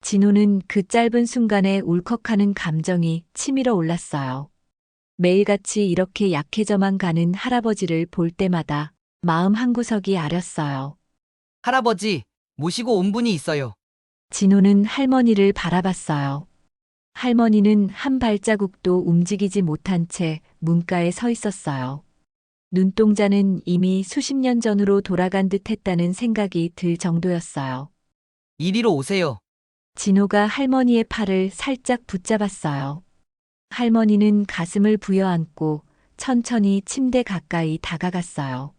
Speaker 1: 진호는 그 짧은 순간에 울컥하는 감정이 치밀어 올랐어요. 매일같이 이렇게 약해져만 가는 할아버지를 볼 때마다 마음 한구석이 아렸어요.
Speaker 2: 할아버지, 모시고 온 분이 있어요.
Speaker 1: 진호는 할머니를 바라봤어요. 할머니는 한 발자국도 움직이지 못한 채 문가에 서 있었어요. 눈동자는 이미 수십 년 전으로 돌아간 듯 했다는 생각이 들 정도였어요.
Speaker 2: 이리로 오세요.
Speaker 1: 진호가 할머니의 팔을 살짝 붙잡았어요. 할머니는 가슴을 부여안고 천천히 침대 가까이 다가갔어요.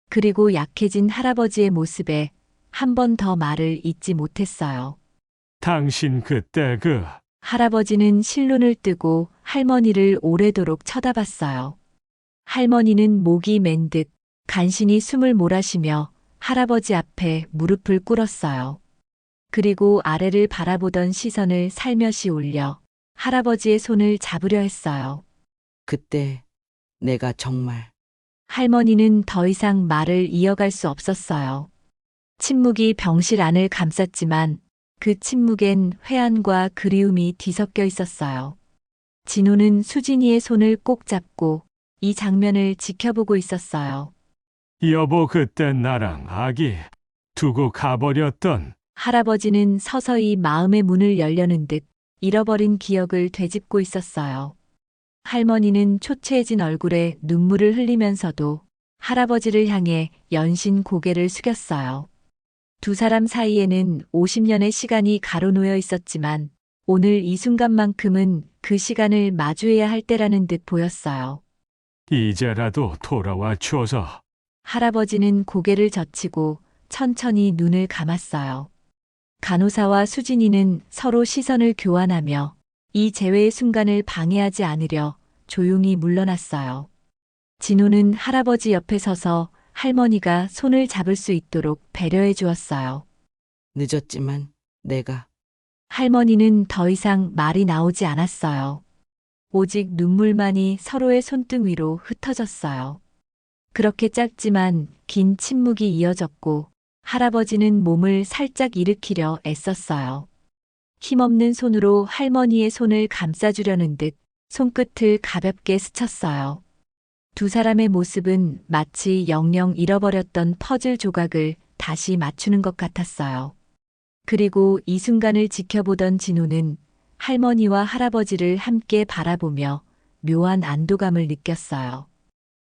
Speaker 1: 그리고 약해진 할아버지의 모습에 한 번 더 말을 잇지 못했어요.
Speaker 5: 당신 그때
Speaker 1: 할아버지는 실눈을 뜨고 할머니를 오래도록 쳐다봤어요. 할머니는 목이 맨 듯 간신히 숨을 몰아쉬며 할아버지 앞에 무릎을 꿇었어요. 그리고 아래를 바라보던 시선을 살며시 올려 할아버지의 손을 잡으려 했어요.
Speaker 7: 그때 내가 정말
Speaker 1: 할머니는 더 이상 말을 이어갈 수 없었어요. 침묵이 병실 안을 감쌌지만 그 침묵엔 회한과 그리움이 뒤섞여 있었어요. 진호는 수진이의 손을 꼭 잡고 이 장면을 지켜보고 있었어요.
Speaker 5: 여보, 그때 나랑 아기 두고 가버렸던.
Speaker 1: 할아버지는 서서히 마음의 문을 열려는 듯 잃어버린 기억을 되짚고 있었어요. 할머니는 초췌해진 얼굴에 눈물을 흘리면서도 할아버지를 향해 연신 고개를 숙였어요. 두 사람 사이에는 50년의 시간이 가로놓여 있었지만 오늘 이 순간만큼은 그 시간을 마주해야 할 때라는 듯 보였어요.
Speaker 5: 이제라도 돌아와 줘서.
Speaker 1: 할아버지는 고개를 젖히고 천천히 눈을 감았어요. 간호사와 수진이는 서로 시선을 교환하며 이 재회의 순간을 방해하지 않으려 조용히 물러났어요. 진호는 할아버지 옆에 서서 할머니가 손을 잡을 수 있도록 배려해 주었어요.
Speaker 7: 늦었지만 내가
Speaker 1: 할머니는 더 이상 말이 나오지 않았어요. 오직 눈물만이 서로의 손등 위로 흩어졌어요. 그렇게 짧지만 긴 침묵이 이어졌고 할아버지는 몸을 살짝 일으키려 애썼어요. 힘없는 손으로 할머니의 손을 감싸주려는 듯 손끝을 가볍게 스쳤어요. 두 사람의 모습은 마치 영영 잃어버렸던 퍼즐 조각을 다시 맞추는 것 같았어요. 그리고 이 순간을 지켜보던 진호는 할머니와 할아버지를 함께 바라보며 묘한 안도감을 느꼈어요.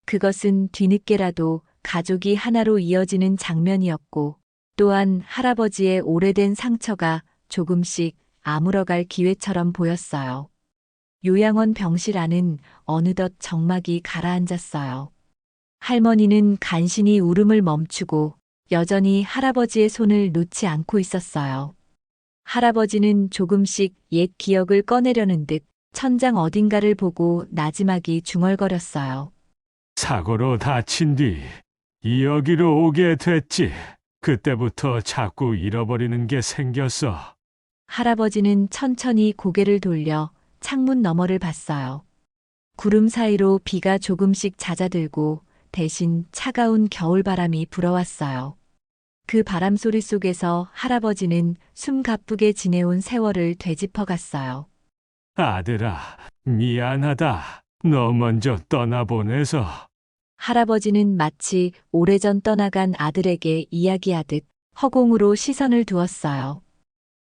Speaker 1: 그것은 뒤늦게라도 가족이 하나로 이어지는 장면이었고 또한 할아버지의 오래된 상처가 조금씩 아물어갈 기회처럼 보였어요. 요양원 병실 안은 어느덧 정막이 가라앉았어요. 할머니는 간신히 울음을 멈추고 여전히 할아버지의 손을 놓지 않고 있었어요. 할아버지는 조금씩 옛 기억을 꺼내려는 듯 천장 어딘가를 보고 나지막이 중얼거렸어요.
Speaker 5: 사고로 다친 뒤 여기로 오게 됐지. 그때부터 자꾸 잃어버리는 게 생겼어.
Speaker 1: 할아버지는 천천히 고개를 돌려 창문 너머를 봤어요. 구름 사이로 비가 조금씩 잦아들고 대신 차가운 겨울바람이 불어왔어요. 그 바람 소리 속에서 할아버지는 숨 가쁘게 지내온 세월을 되짚어 갔어요.
Speaker 5: 아들아, 미안하다. 너 먼저 떠나보내서.
Speaker 1: 할아버지는 마치 오래전 떠나간 아들에게 이야기하듯 허공으로 시선을 두었어요.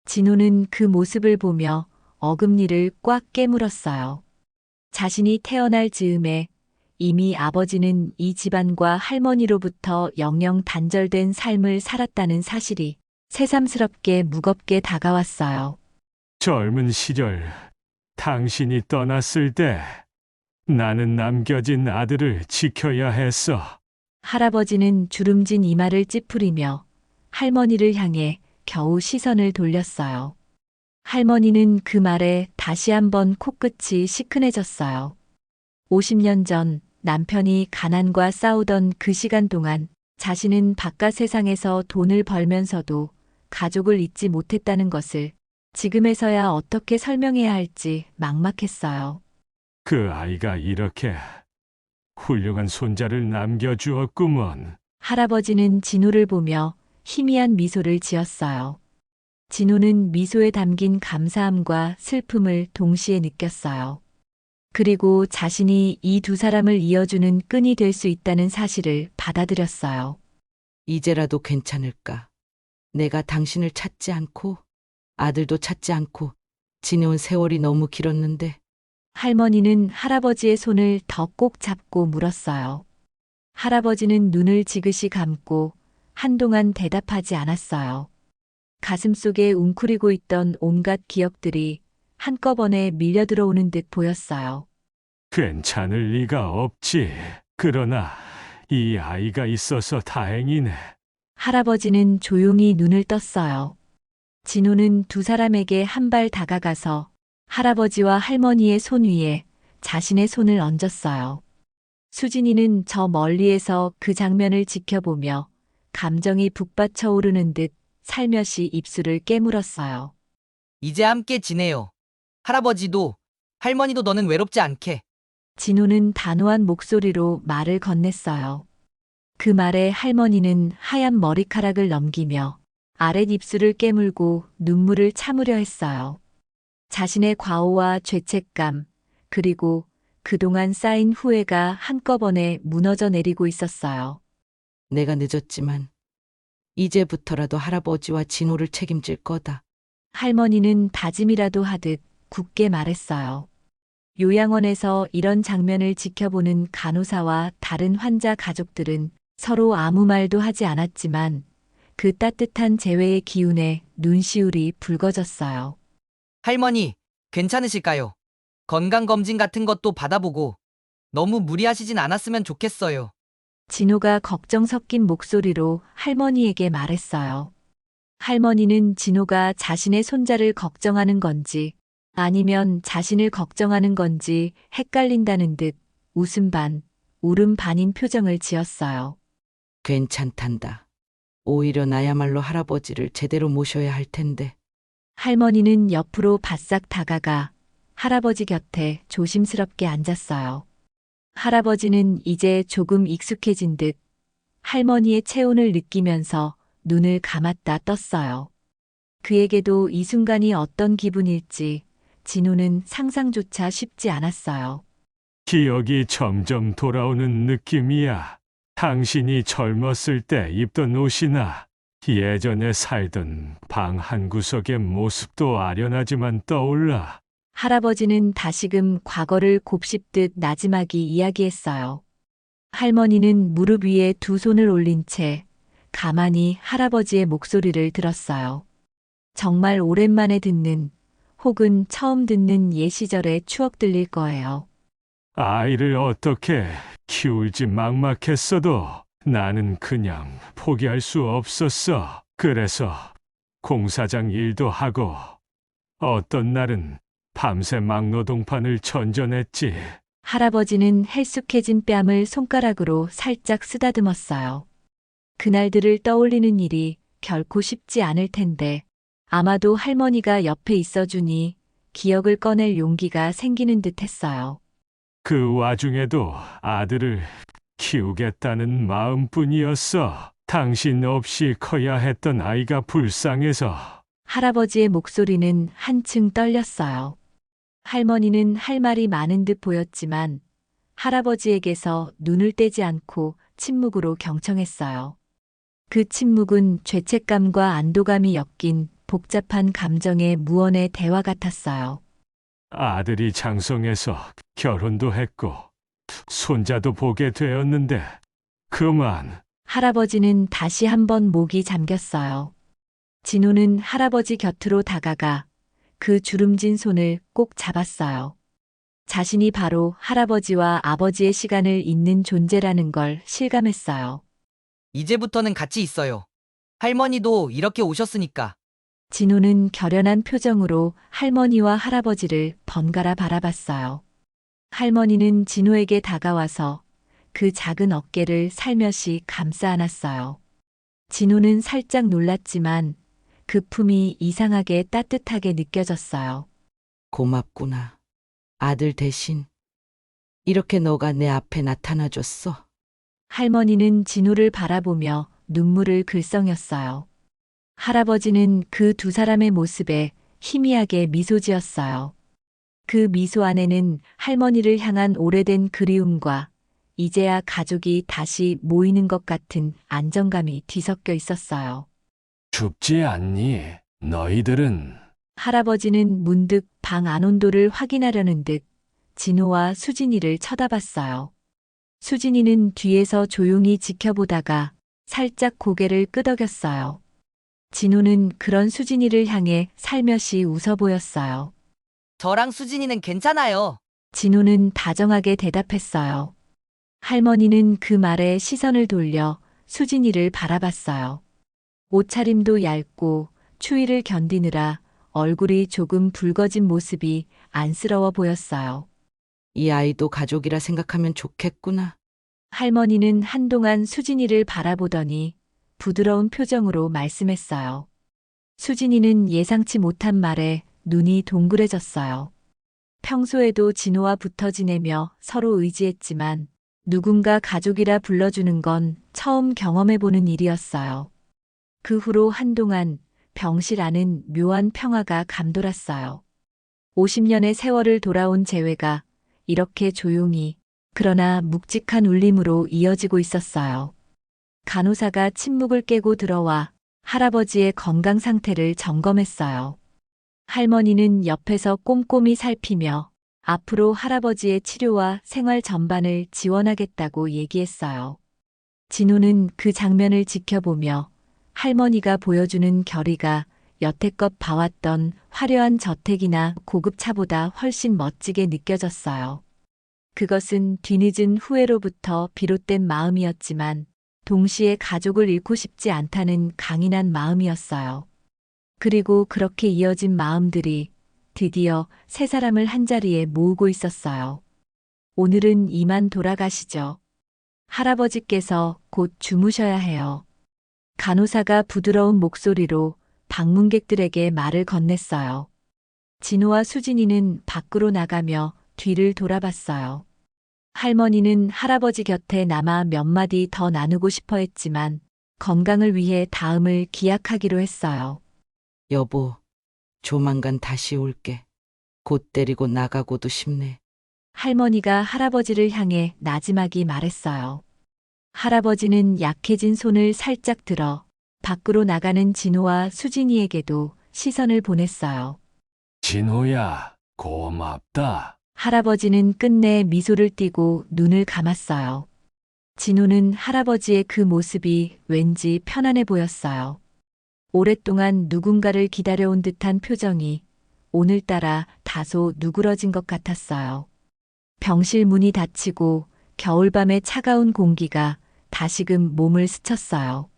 Speaker 1: 진호는 그 모습을 보며 어금니를 꽉 깨물었어요. 자신이 태어날 즈음에 이미 아버지는 이 집안과 할머니로부터 영영 단절된 삶을 살았다는 사실이 새삼스럽게 무겁게 다가왔어요.
Speaker 5: 젊은 시절 당신이 떠났을 때 나는 남겨진 아들을 지켜야 했어.
Speaker 1: 할아버지는 주름진 이마를 찌푸리며 할머니를 향해 겨우 시선을 돌렸어요. 할머니는 그 말에 다시 한번 코끝이 시큰해졌어요. 50년 전 남편이 가난과 싸우던 그 시간 동안 자신은 바깥 세상에서 돈을 벌면서도 가족을 잊지 못했다는 것을 지금에서야 어떻게 설명해야 할지 막막했어요.
Speaker 5: 그 아이가 이렇게 훌륭한 손자를 남겨주었구먼.
Speaker 1: 할아버지는 진호를 보며 희미한 미소를 지었어요. 진호는 미소에 담긴 감사함과 슬픔을 동시에 느꼈어요. 그리고 자신이 이 두 사람을 이어주는 끈이 될 수 있다는 사실을 받아들였어요.
Speaker 7: 이제라도 괜찮을까? 내가 당신을 찾지 않고 아들도 찾지 않고 지내온 세월이 너무 길었는데
Speaker 1: 할머니는 할아버지의 손을 더 꼭 잡고 물었어요. 할아버지는 눈을 지그시 감고 한동안 대답하지 않았어요. 가슴속에 웅크리고 있던 온갖 기억들이 한꺼번에 밀려 들어오는 듯 보였어요.
Speaker 5: 괜찮을 리가 없지. 그러나 이 아이가 있어서 다행이네.
Speaker 1: 할아버지는 조용히 눈을 떴어요. 진호는 두 사람에게 한 발 다가가서 할아버지와 할머니의 손 위에 자신의 손을 얹었어요. 수진이는 저 멀리에서 그 장면을 지켜보며 감정이 북받쳐 오르는 듯 살며시 입술을 깨물었어요.
Speaker 2: 이제 함께 지내요. 할아버지도 할머니도 너는 외롭지 않게.
Speaker 1: 진호는 단호한 목소리로 말을 건넸어요. 그 말에 할머니는 하얀 머리카락을 넘기며 아랫입술을 깨물고 눈물을 참으려 했어요. 자신의 과오와 죄책감, 그리고 그동안 쌓인 후회가 한꺼번에 무너져 내리고 있었어요.
Speaker 7: 내가 늦었지만 이제부터라도 할아버지와 진호를 책임질 거다.
Speaker 1: 할머니는 다짐이라도 하듯 굳게 말했어요. 요양원에서 이런 장면을 지켜보는 간호사와 다른 환자 가족들은 서로 아무 말도 하지 않았지만 그 따뜻한 재회의 기운에 눈시울이 붉어졌어요.
Speaker 2: 할머니, 괜찮으실까요? 건강검진 같은 것도 받아보고 너무 무리하시진 않았으면 좋겠어요.
Speaker 1: 진호가 걱정 섞인 목소리로 할머니에게 말했어요. 할머니는 진호가 자신의 손자를 걱정하는 건지 아니면 자신을 걱정하는 건지 헷갈린다는 듯 웃음 반, 울음 반인 표정을 지었어요.
Speaker 7: 괜찮단다. 오히려 나야말로 할아버지를 제대로 모셔야 할 텐데.
Speaker 1: 할머니는 옆으로 바싹 다가가 할아버지 곁에 조심스럽게 앉았어요. 할아버지는 이제 조금 익숙해진 듯 할머니의 체온을 느끼면서 눈을 감았다 떴어요. 그에게도 이 순간이 어떤 기분일지 진호는 상상조차 쉽지 않았어요.
Speaker 5: 기억이 점점 돌아오는 느낌이야. 당신이 젊었을 때 입던 옷이나 예전에 살던 방 한구석의 모습도 아련하지만 떠올라.
Speaker 1: 할아버지는 다시금 과거를 곱씹듯 나지막이 이야기했어요. 할머니는 무릎 위에 두 손을 올린 채 가만히 할아버지의 목소리를 들었어요. 정말 오랜만에 듣는 혹은 처음 듣는 옛 시절의 추억들일 거예요.
Speaker 5: 아이를 어떻게 키울지 막막했어도 나는 그냥 포기할 수 없었어. 그래서 공사장 일도 하고 어떤 날은 밤새 막노동판을 전전했지.
Speaker 1: 할아버지는 헬쑥해진 뺨을 손가락으로 살짝 쓰다듬었어요. 그날들을 떠올리는 일이 결코 쉽지 않을 텐데 아마도 할머니가 옆에 있어주니 기억을 꺼낼 용기가 생기는 듯 했어요.
Speaker 5: 그 와중에도 아들을 키우겠다는 마음뿐이었어. 당신 없이 커야 했던 아이가 불쌍해서.
Speaker 1: 할아버지의 목소리는 한층 떨렸어요. 할머니는 할 말이 많은 듯 보였지만 할아버지에게서 눈을 떼지 않고 침묵으로 경청했어요. 그 침묵은 죄책감과 안도감이 엮인 복잡한 감정의 무언의 대화 같았어요.
Speaker 5: 아들이 장성해서 결혼도 했고 손자도 보게 되었는데 그만.
Speaker 1: 할아버지는 다시 한번 목이 잠겼어요. 진호는 할아버지 곁으로 다가가 그 주름진 손을 꼭 잡았어요. 자신이 바로 할아버지와 아버지의 시간을 잇는 존재라는 걸 실감했어요.
Speaker 2: 이제부터는 같이 있어요. 할머니도 이렇게 오셨으니까.
Speaker 1: 진호는 결연한 표정으로 할머니와 할아버지를 번갈아 바라봤어요. 할머니는 진호에게 다가와서 그 작은 어깨를 살며시 감싸 안았어요. 진호는 살짝 놀랐지만 그 품이 이상하게 따뜻하게 느껴졌어요.
Speaker 7: 고맙구나. 아들 대신 이렇게 너가 내 앞에 나타나줬어.
Speaker 1: 할머니는 진호를 바라보며 눈물을 글썽였어요. 할아버지는 그 두 사람의 모습에 희미하게 미소 지었어요. 그 미소 안에는 할머니를 향한 오래된 그리움과 이제야 가족이 다시 모이는 것 같은 안정감이 뒤섞여 있었어요.
Speaker 5: 춥지 않니? 너희들은.
Speaker 1: 할아버지는 문득 방 안 온도를 확인하려는 듯 진호와 수진이를 쳐다봤어요. 수진이는 뒤에서 조용히 지켜보다가 살짝 고개를 끄덕였어요. 진호는 그런 수진이를 향해 살며시 웃어 보였어요.
Speaker 2: 저랑 수진이는 괜찮아요.
Speaker 1: 진호는 다정하게 대답했어요. 할머니는 그 말에 시선을 돌려 수진이를 바라봤어요. 옷차림도 얇고 추위를 견디느라 얼굴이 조금 붉어진 모습이 안쓰러워 보였어요.
Speaker 7: 이 아이도 가족이라 생각하면 좋겠구나.
Speaker 1: 할머니는 한동안 수진이를 바라보더니 부드러운 표정으로 말씀했어요. 수진이는 예상치 못한 말에 눈이 동그래졌어요. 평소에도 진호와 붙어 지내며 서로 의지했지만 누군가 가족이라 불러주는 건 처음 경험해보는 일이었어요. 그 후로 한동안 병실 안은 묘한 평화가 감돌았어요. 50년의 세월을 돌아온 재회가 이렇게 조용히 그러나 묵직한 울림으로 이어지고 있었어요. 간호사가 침묵을 깨고 들어와 할아버지의 건강 상태를 점검했어요. 할머니는 옆에서 꼼꼼히 살피며 앞으로 할아버지의 치료와 생활 전반을 지원하겠다고 얘기했어요. 진호는 그 장면을 지켜보며 할머니가 보여주는 결의가 여태껏 봐왔던 화려한 저택이나 고급 차보다 훨씬 멋지게 느껴졌어요. 그것은 뒤늦은 후회로부터 비롯된 마음이었지만 동시에 가족을 잃고 싶지 않다는 강인한 마음이었어요. 그리고 그렇게 이어진 마음들이 드디어 세 사람을 한자리에 모으고 있었어요. 오늘은 이만 돌아가시죠. 할아버지께서 곧 주무셔야 해요. 간호사가 부드러운 목소리로 방문객들에게 말을 건넸어요. 진호와 수진이는 밖으로 나가며 뒤를 돌아봤어요. 할머니는 할아버지 곁에 남아 몇 마디 더 나누고 싶어 했지만 건강을 위해 다음을 기약하기로 했어요.
Speaker 7: 여보, 조만간 다시 올게. 곧 데리고 나가고도 싶네.
Speaker 1: 할머니가 할아버지를 향해 나지막이 말했어요. 할아버지는 약해진 손을 살짝 들어 밖으로 나가는 진호와 수진이에게도 시선을 보냈어요.
Speaker 5: 진호야, 고맙다.
Speaker 1: 할아버지는 끝내 미소를 띠고 눈을 감았어요. 진호는 할아버지의 그 모습이 왠지 편안해 보였어요. 오랫동안 누군가를 기다려온 듯한 표정이 오늘따라 다소 누그러진 것 같았어요. 병실 문이 닫히고 겨울밤의 차가운 공기가 다시금 몸을 스쳤어요.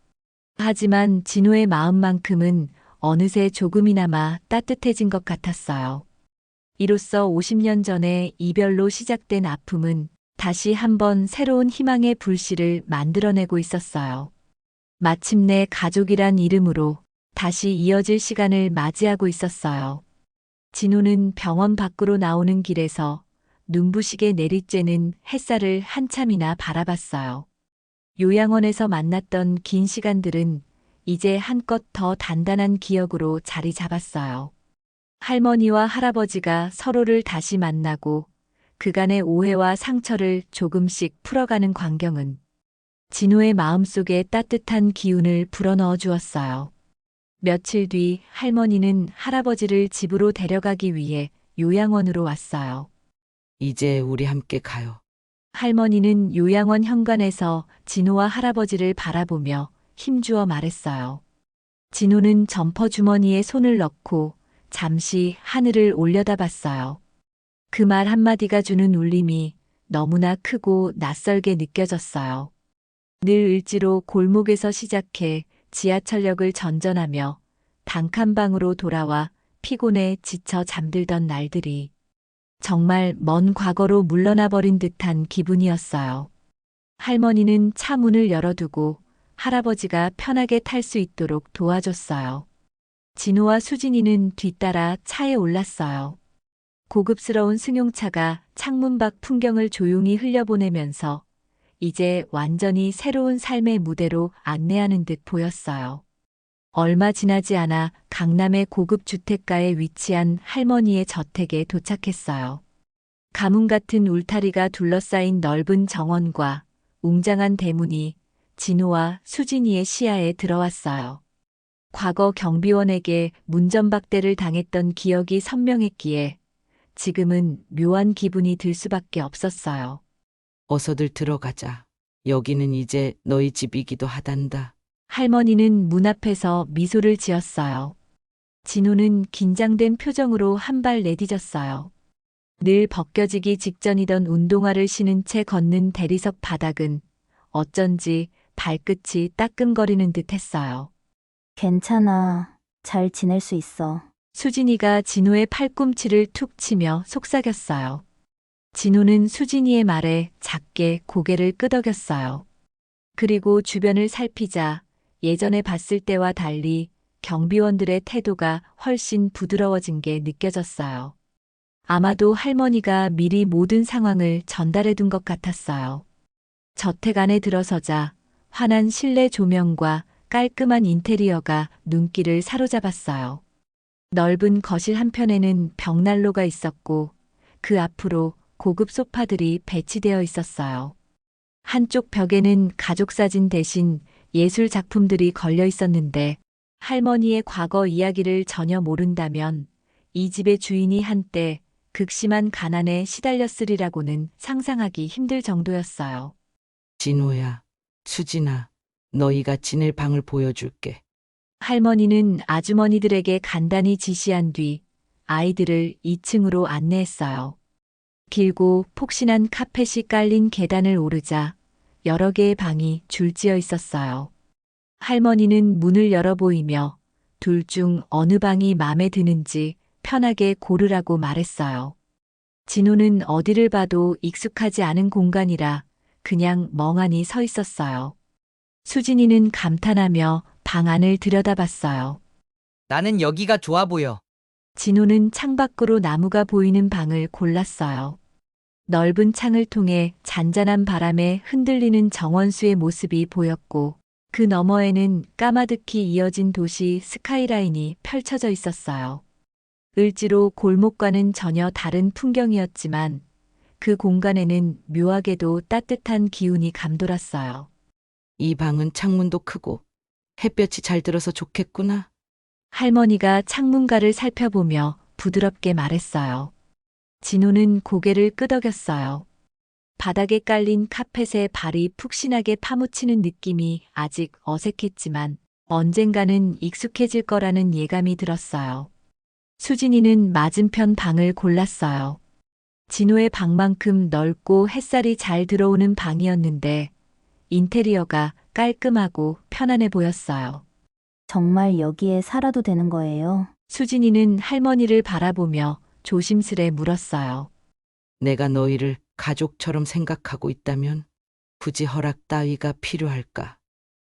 Speaker 1: 하지만 진호의 마음만큼은 어느새 조금이나마 따뜻해진 것 같았어요. 이로써 50년 전에 이별로 시작된 아픔은 다시 한번 새로운 희망의 불씨를 만들어내고 있었어요. 마침내 가족이란 이름으로 다시 이어질 시간을 맞이하고 있었어요. 진호는 병원 밖으로 나오는 길에서 눈부시게 내리쬐는 햇살을 한참이나 바라봤어요. 요양원에서 만났던 긴 시간들은 이제 한껏 더 단단한 기억으로 자리 잡았어요. 할머니와 할아버지가 서로를 다시 만나고 그간의 오해와 상처를 조금씩 풀어가는 광경은 진호의 마음속에 따뜻한 기운을 불어넣어 주었어요. 며칠 뒤 할머니는 할아버지를 집으로 데려가기 위해 요양원으로 왔어요.
Speaker 7: 이제 우리 함께 가요.
Speaker 1: 할머니는 요양원 현관에서 진호와 할아버지를 바라보며 힘주어 말했어요. 진호는 점퍼 주머니에 손을 넣고 잠시 하늘을 올려다봤어요. 그 말 한마디가 주는 울림이 너무나 크고 낯설게 느껴졌어요. 늘 을지로 골목에서 시작해 지하철역을 전전하며 단칸방으로 돌아와 피곤해 지쳐 잠들던 날들이 정말 먼 과거로 물러나 버린 듯한 기분이었어요. 할머니는 차 문을 열어두고 할아버지가 편하게 탈 수 있도록 도와줬어요. 진호와 수진이는 뒤따라 차에 올랐어요. 고급스러운 승용차가 창문 밖 풍경을 조용히 흘려보내면서 이제 완전히 새로운 삶의 무대로 안내하는 듯 보였어요. 얼마 지나지 않아 강남의 고급 주택가에 위치한 할머니의 저택에 도착했어요. 가문 같은 울타리가 둘러싸인 넓은 정원과 웅장한 대문이 진호와 수진이의 시야에 들어왔어요. 과거 경비원에게 문전박대를 당했던 기억이 선명했기에 지금은 묘한 기분이 들 수밖에 없었어요.
Speaker 7: 어서들 들어가자. 여기는 이제 너희 집이기도 하단다.
Speaker 1: 할머니는 문 앞에서 미소를 지었어요. 진호는 긴장된 표정으로 한 발 내디뎠어요. 늘 벗겨지기 직전이던 운동화를 신은 채 걷는 대리석 바닥은 어쩐지 발끝이 따끔거리는 듯 했어요.
Speaker 3: 괜찮아. 잘 지낼 수 있어.
Speaker 1: 수진이가 진호의 팔꿈치를 툭 치며 속삭였어요. 진호는 수진이의 말에 작게 고개를 끄덕였어요. 그리고 주변을 살피자 예전에 봤을 때와 달리 경비원들의 태도가 훨씬 부드러워진 게 느껴졌어요. 아마도 할머니가 미리 모든 상황을 전달해 둔 것 같았어요. 저택 안에 들어서자 환한 실내 조명과 깔끔한 인테리어가 눈길을 사로잡았어요. 넓은 거실 한편에는 벽난로가 있었고 그 앞으로 고급 소파들이 배치되어 있었어요. 한쪽 벽에는 가족사진 대신 예술 작품들이 걸려 있었는데 할머니의 과거 이야기를 전혀 모른다면 이 집의 주인이 한때 극심한 가난에 시달렸으리라고는 상상하기 힘들 정도였어요.
Speaker 7: 진호야, 수진아, 너희가 지낼 방을 보여줄게.
Speaker 1: 할머니는 아주머니들에게 간단히 지시한 뒤 아이들을 2층으로 안내했어요. 길고 폭신한 카펫이 깔린 계단을 오르자 여러 개의 방이 줄지어 있었어요. 할머니는 문을 열어 보이며 둘 중 어느 방이 마음에 드는지 편하게 고르라고 말했어요. 진호는 어디를 봐도 익숙하지 않은 공간이라 그냥 멍하니 서 있었어요. 수진이는 감탄하며 방 안을 들여다봤어요.
Speaker 2: 나는 여기가 좋아 보여.
Speaker 1: 진호는 창밖으로 나무가 보이는 방을 골랐어요. 넓은 창을 통해 잔잔한 바람에 흔들리는 정원수의 모습이 보였고 그 너머에는 까마득히 이어진 도시 스카이라인이 펼쳐져 있었어요. 을지로 골목과는 전혀 다른 풍경이었지만 그 공간에는 묘하게도 따뜻한 기운이 감돌았어요.
Speaker 7: 이 방은 창문도 크고 햇볕이 잘 들어서 좋겠구나.
Speaker 1: 할머니가 창문가를 살펴보며 부드럽게 말했어요. 진호는 고개를 끄덕였어요. 바닥에 깔린 카펫에 발이 푹신하게 파묻히는 느낌이 아직 어색했지만 언젠가는 익숙해질 거라는 예감이 들었어요. 수진이는 맞은편 방을 골랐어요. 진호의 방만큼 넓고 햇살이 잘 들어오는 방이었는데 인테리어가 깔끔하고 편안해 보였어요.
Speaker 3: 정말 여기에 살아도 되는 거예요?
Speaker 1: 수진이는 할머니를 바라보며 조심스레 물었어요.
Speaker 7: 내가 너희를 가족처럼 생각하고 있다면 굳이 허락 따위가 필요할까?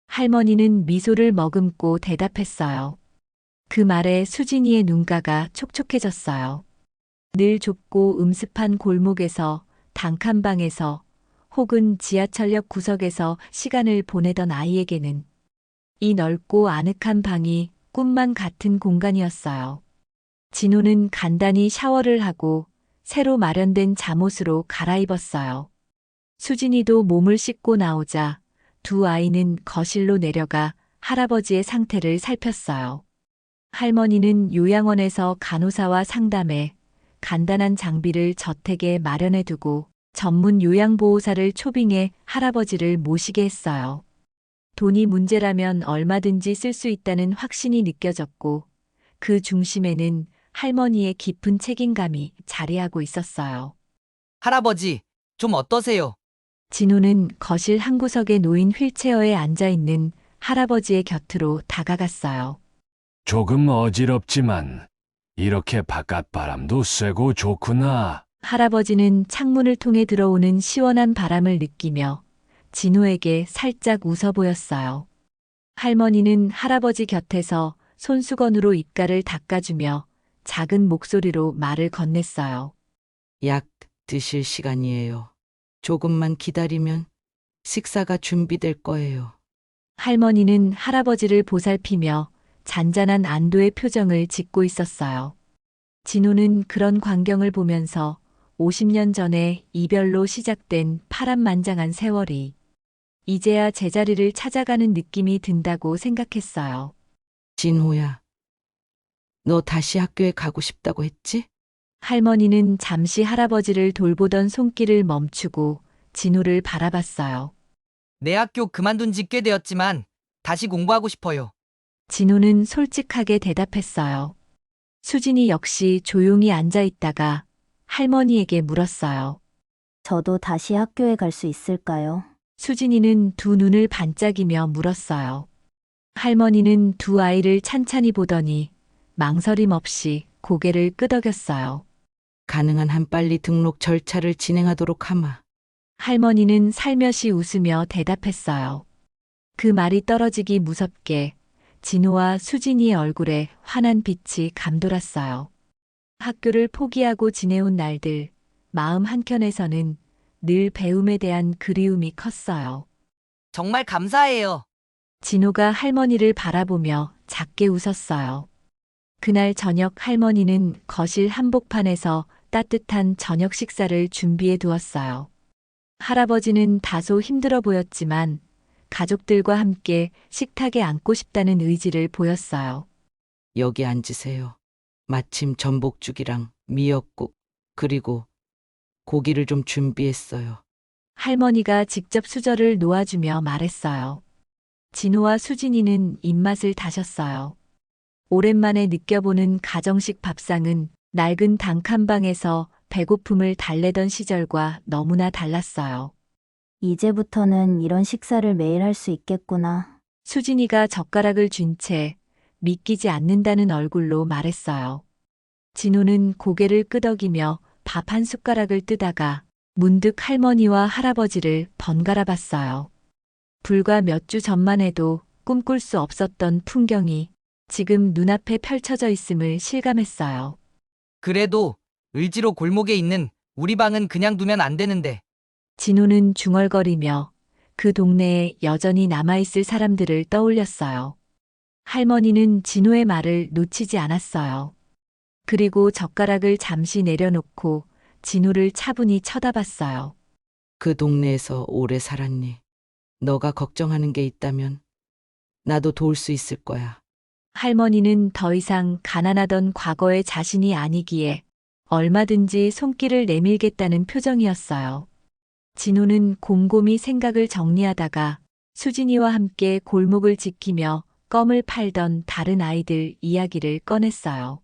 Speaker 1: 할머니는 미소를 머금고 대답했어요. 그 말에 수진이의 눈가가 촉촉해졌어요. 늘 좁고 음습한 골목에서 단칸방에서 혹은 지하철역 구석에서 시간을 보내던 아이에게는 이 넓고 아늑한 방이 꿈만 같은 공간이었어요. 진호는 간단히 샤워를 하고 새로 마련된 잠옷으로 갈아입었어요. 수진이도 몸을 씻고 나오자 두 아이는 거실로 내려가 할아버지의 상태를 살폈어요. 할머니는 요양원에서 간호사와 상담해 간단한 장비를 저택에 마련해 두고 전문 요양보호사를 초빙해 할아버지를 모시게 했어요. 돈이 문제라면 얼마든지 쓸 수 있다는 확신이 느껴졌고 그 중심에는 할머니의 깊은 책임감이 자리하고 있었어요.
Speaker 2: 할아버지, 좀 어떠세요?
Speaker 1: 진호는 거실 한 구석에 놓인 휠체어에 앉아 있는 할아버지의 곁으로 다가갔어요.
Speaker 5: 조금 어지럽지만 이렇게 바깥 바람도 쐬고 좋구나.
Speaker 1: 할아버지는 창문을 통해 들어오는 시원한 바람을 느끼며 진호에게 살짝 웃어 보였어요. 할머니는 할아버지 곁에서 손수건으로 입가를 닦아주며 작은 목소리로 말을 건넸어요.
Speaker 7: 약 드실 시간이에요. 조금만 기다리면 식사가 준비될 거예요.
Speaker 1: 할머니는 할아버지를 보살피며 잔잔한 안도의 표정을 짓고 있었어요. 진호는 그런 광경을 보면서 50년 전에 이별로 시작된 파란만장한 세월이 이제야 제자리를 찾아가는 느낌이 든다고 생각했어요.
Speaker 7: 진호야, 너 다시 학교에 가고 싶다고 했지?
Speaker 1: 할머니는 잠시 할아버지를 돌보던 손길을 멈추고 진호를 바라봤어요.
Speaker 2: 내 학교 그만둔 지 꽤 되었지만 다시 공부하고 싶어요.
Speaker 1: 진호는 솔직하게 대답했어요. 수진이 역시 조용히 앉아 있다가 할머니에게 물었어요.
Speaker 3: 저도 다시 학교에 갈 수 있을까요?
Speaker 1: 수진이는 두 눈을 반짝이며 물었어요. 할머니는 두 아이를 찬찬히 보더니 망설임 없이 고개를 끄덕였어요.
Speaker 7: 가능한 한 빨리 등록 절차를 진행하도록 하마.
Speaker 1: 할머니는 살며시 웃으며 대답했어요. 그 말이 떨어지기 무섭게 진호와 수진이의 얼굴에 환한 빛이 감돌았어요. 학교를 포기하고 지내온 날들, 마음 한켠에서는 늘 배움에 대한 그리움이 컸어요.
Speaker 2: 정말 감사해요.
Speaker 1: 진호가 할머니를 바라보며 작게 웃었어요. 그날 저녁 할머니는 거실 한복판에서 따뜻한 저녁 식사를 준비해 두었어요. 할아버지는 다소 힘들어 보였지만 가족들과 함께 식탁에 앉고 싶다는 의지를 보였어요.
Speaker 7: 여기 앉으세요. 마침 전복죽이랑 미역국, 그리고 고기를 좀 준비했어요.
Speaker 1: 할머니가 직접 수저를 놓아주며 말했어요. 진호와 수진이는 입맛을 다셨어요. 오랜만에 느껴보는 가정식 밥상은 낡은 단칸방에서 배고픔을 달래던 시절과 너무나 달랐어요.
Speaker 3: 이제부터는 이런 식사를 매일 할 수 있겠구나.
Speaker 1: 수진이가 젓가락을 쥔 채 믿기지 않는다는 얼굴로 말했어요. 진호는 고개를 끄덕이며 밥 한 숟가락을 뜨다가 문득 할머니와 할아버지를 번갈아 봤어요. 불과 몇 주 전만 해도 꿈꿀 수 없었던 풍경이 지금 눈앞에 펼쳐져 있음을 실감했어요.
Speaker 2: 그래도 을지로 골목에 있는 우리 방은 그냥 두면 안 되는데.
Speaker 1: 진호는 중얼거리며 그 동네에 여전히 남아있을 사람들을 떠올렸어요. 할머니는 진호의 말을 놓치지 않았어요. 그리고 젓가락을 잠시 내려놓고 진호를 차분히 쳐다봤어요.
Speaker 7: 그 동네에서 오래 살았니? 너가 걱정하는 게 있다면 나도 도울 수 있을 거야.
Speaker 1: 할머니는 더 이상 가난하던 과거의 자신이 아니기에 얼마든지 손길을 내밀겠다는 표정이었어요. 진호는 곰곰이 생각을 정리하다가 수진이와 함께 골목을 지키며 껌을 팔던 다른 아이들 이야기를 꺼냈어요.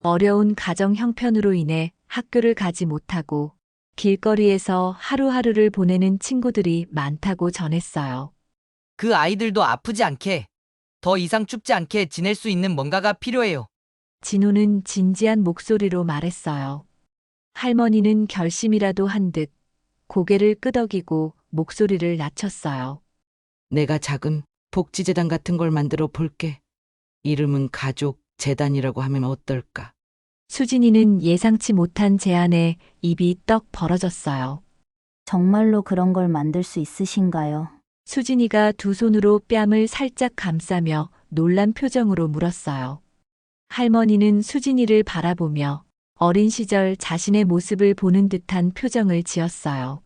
Speaker 1: 어려운 가정 형편으로 인해 학교를 가지 못하고 길거리에서 하루하루를 보내는 친구들이 많다고 전했어요.
Speaker 2: 그 아이들도 아프지 않게, 더 이상 춥지 않게 지낼 수 있는 뭔가가 필요해요.
Speaker 1: 진호는 진지한 목소리로 말했어요. 할머니는 결심이라도 한 듯 고개를 끄덕이고 목소리를 낮췄어요.
Speaker 7: 내가 작은 복지재단 같은 걸 만들어 볼게. 이름은 가족재단이라고 하면 어떨까?
Speaker 1: 수진이는 예상치 못한 제안에 입이 떡 벌어졌어요.
Speaker 3: 정말로 그런 걸 만들 수 있으신가요?
Speaker 1: 수진이가 두 손으로 뺨을 살짝 감싸며 놀란 표정으로 물었어요. 할머니는 수진이를 바라보며 어린 시절 자신의 모습을 보는 듯한 표정을 지었어요.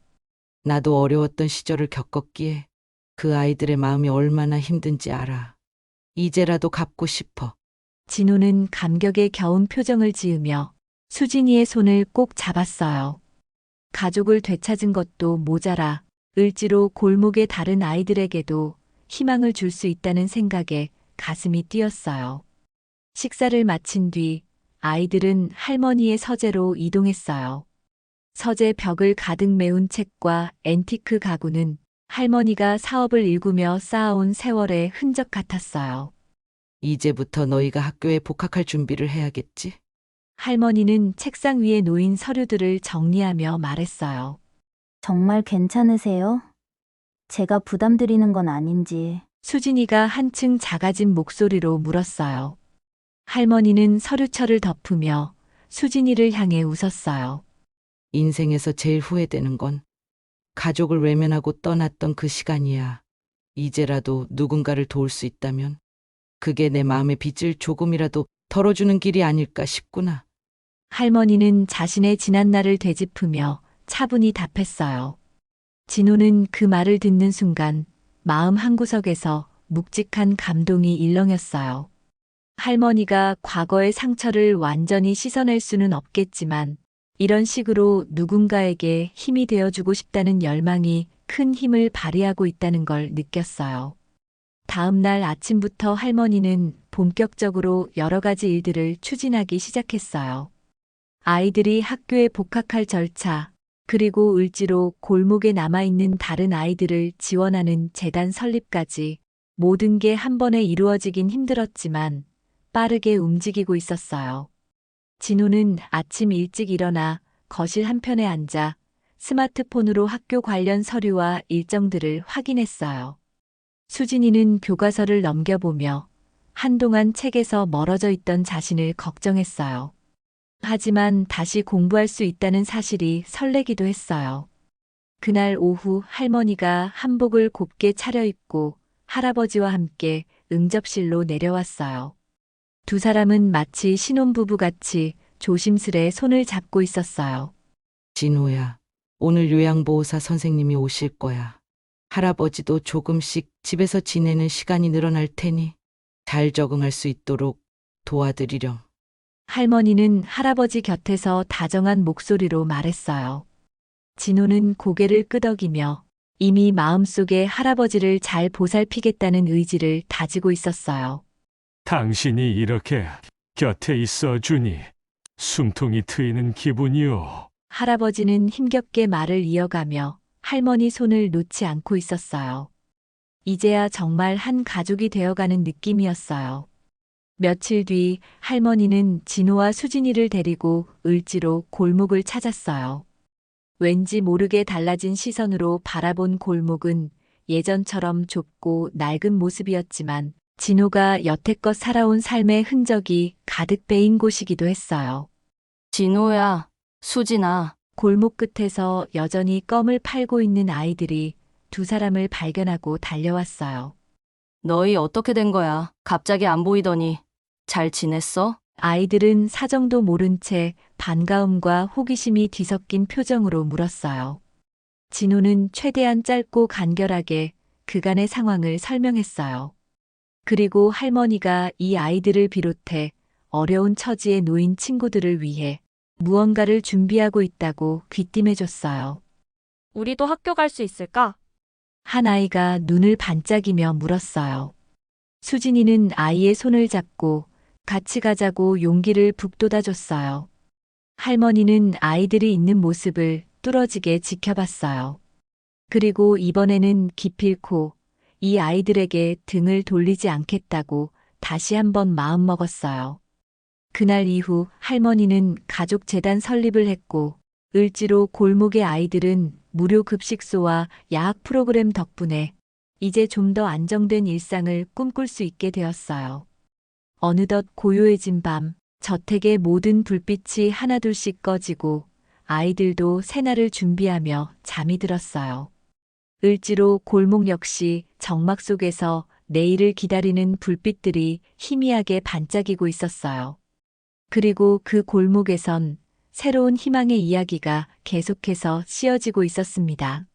Speaker 7: 나도 어려웠던 시절을 겪었기에 그 아이들의 마음이 얼마나 힘든지 알아. 이제라도 갚고 싶어.
Speaker 1: 진호는 감격에 겨운 표정을 지으며 수진이의 손을 꼭 잡았어요. 가족을 되찾은 것도 모자라 을지로 골목의 다른 아이들에게도 희망을 줄 수 있다는 생각에 가슴이 뛰었어요. 식사를 마친 뒤 아이들은 할머니의 서재로 이동했어요. 서재 벽을 가득 메운 책과 앤티크 가구는 할머니가 사업을 일구며 쌓아온 세월의 흔적 같았어요.
Speaker 7: 이제부터 너희가 학교에 복학할 준비를 해야겠지?
Speaker 1: 할머니는 책상 위에 놓인 서류들을 정리하며 말했어요.
Speaker 3: 정말 괜찮으세요? 제가 부담드리는 건 아닌지.
Speaker 1: 수진이가 한층 작아진 목소리로 물었어요. 할머니는 서류철을 덮으며 수진이를 향해 웃었어요.
Speaker 7: 인생에서 제일 후회되는 건 가족을 외면하고 떠났던 그 시간이야. 이제라도 누군가를 도울 수 있다면 그게 내 마음의 빚을 조금이라도 덜어주는 길이 아닐까 싶구나.
Speaker 1: 할머니는 자신의 지난 날을 되짚으며 차분히 답했어요. 진호는 그 말을 듣는 순간 마음 한구석에서 묵직한 감동이 일렁였어요. 할머니가 과거의 상처를 완전히 씻어낼 수는 없겠지만 이런 식으로 누군가에게 힘이 되어주고 싶다는 열망이 큰 힘을 발휘하고 있다는 걸 느꼈어요. 다음 날 아침부터 할머니는 본격적으로 여러 가지 일들을 추진하기 시작했어요. 아이들이 학교에 복학할 절차, 그리고 을지로 골목에 남아있는 다른 아이들을 지원하는 재단 설립까지 모든 게 한 번에 이루어지긴 힘들었지만 빠르게 움직이고 있었어요. 진호는 아침 일찍 일어나 거실 한편에 앉아 스마트폰으로 학교 관련 서류와 일정들을 확인했어요. 수진이는 교과서를 넘겨보며 한동안 책에서 멀어져 있던 자신을 걱정했어요. 하지만 다시 공부할 수 있다는 사실이 설레기도 했어요. 그날 오후 할머니가 한복을 곱게 차려입고 할아버지와 함께 응접실로 내려왔어요. 두 사람은 마치 신혼부부같이 조심스레 손을 잡고 있었어요.
Speaker 7: 진호야, 오늘 요양보호사 선생님이 오실 거야. 할아버지도 조금씩 집에서 지내는 시간이 늘어날 테니 잘 적응할 수 있도록 도와드리렴.
Speaker 1: 할머니는 할아버지 곁에서 다정한 목소리로 말했어요. 진호는 고개를 끄덕이며 이미 마음속에 할아버지를 잘 보살피겠다는 의지를 다지고 있었어요.
Speaker 5: 당신이 이렇게 곁에 있어 주니 숨통이 트이는 기분이오.
Speaker 1: 할아버지는 힘겹게 말을 이어가며 할머니 손을 놓지 않고 있었어요. 이제야 정말 한 가족이 되어가는 느낌이었어요. 며칠 뒤 할머니는 진호와 수진이를 데리고 을지로 골목을 찾았어요. 왠지 모르게 달라진 시선으로 바라본 골목은 예전처럼 좁고 낡은 모습이었지만 진호가 여태껏 살아온 삶의 흔적이 가득 배인 곳이기도 했어요.
Speaker 9: 진호야, 수진아.
Speaker 1: 골목 끝에서 여전히 껌을 팔고 있는 아이들이 두 사람을 발견하고 달려왔어요.
Speaker 9: 너희 어떻게 된 거야? 갑자기 안 보이더니. 잘 지냈어?
Speaker 1: 아이들은 사정도 모른 채 반가움과 호기심이 뒤섞인 표정으로 물었어요. 진호는 최대한 짧고 간결하게 그간의 상황을 설명했어요. 그리고 할머니가 이 아이들을 비롯해 어려운 처지에 놓인 친구들을 위해 무언가를 준비하고 있다고 귀띔해줬어요.
Speaker 10: 우리도 학교 갈 수 있을까?
Speaker 1: 한 아이가 눈을 반짝이며 물었어요. 수진이는 아이의 손을 잡고 같이 가자고 용기를 북돋아줬어요. 할머니는 아이들이 있는 모습을 뚫어지게 지켜봤어요. 그리고 이번에는 기필코 이 아이들에게 등을 돌리지 않겠다고 다시 한번 마음먹었어요. 그날 이후 할머니는 가족재단 설립을 했고 을지로 골목의 아이들은 무료 급식소와 야학 프로그램 덕분에 이제 좀 더 안정된 일상을 꿈꿀 수 있게 되었어요. 어느덧 고요해진 밤, 저택의 모든 불빛이 하나둘씩 꺼지고 아이들도 새날을 준비하며 잠이 들었어요. 을지로 골목 역시 정막 속에서 내일을 기다리는 불빛들이 희미하게 반짝이고 있었어요. 그리고 그 골목에선 새로운 희망의 이야기가 계속해서 씌어지고 있었습니다.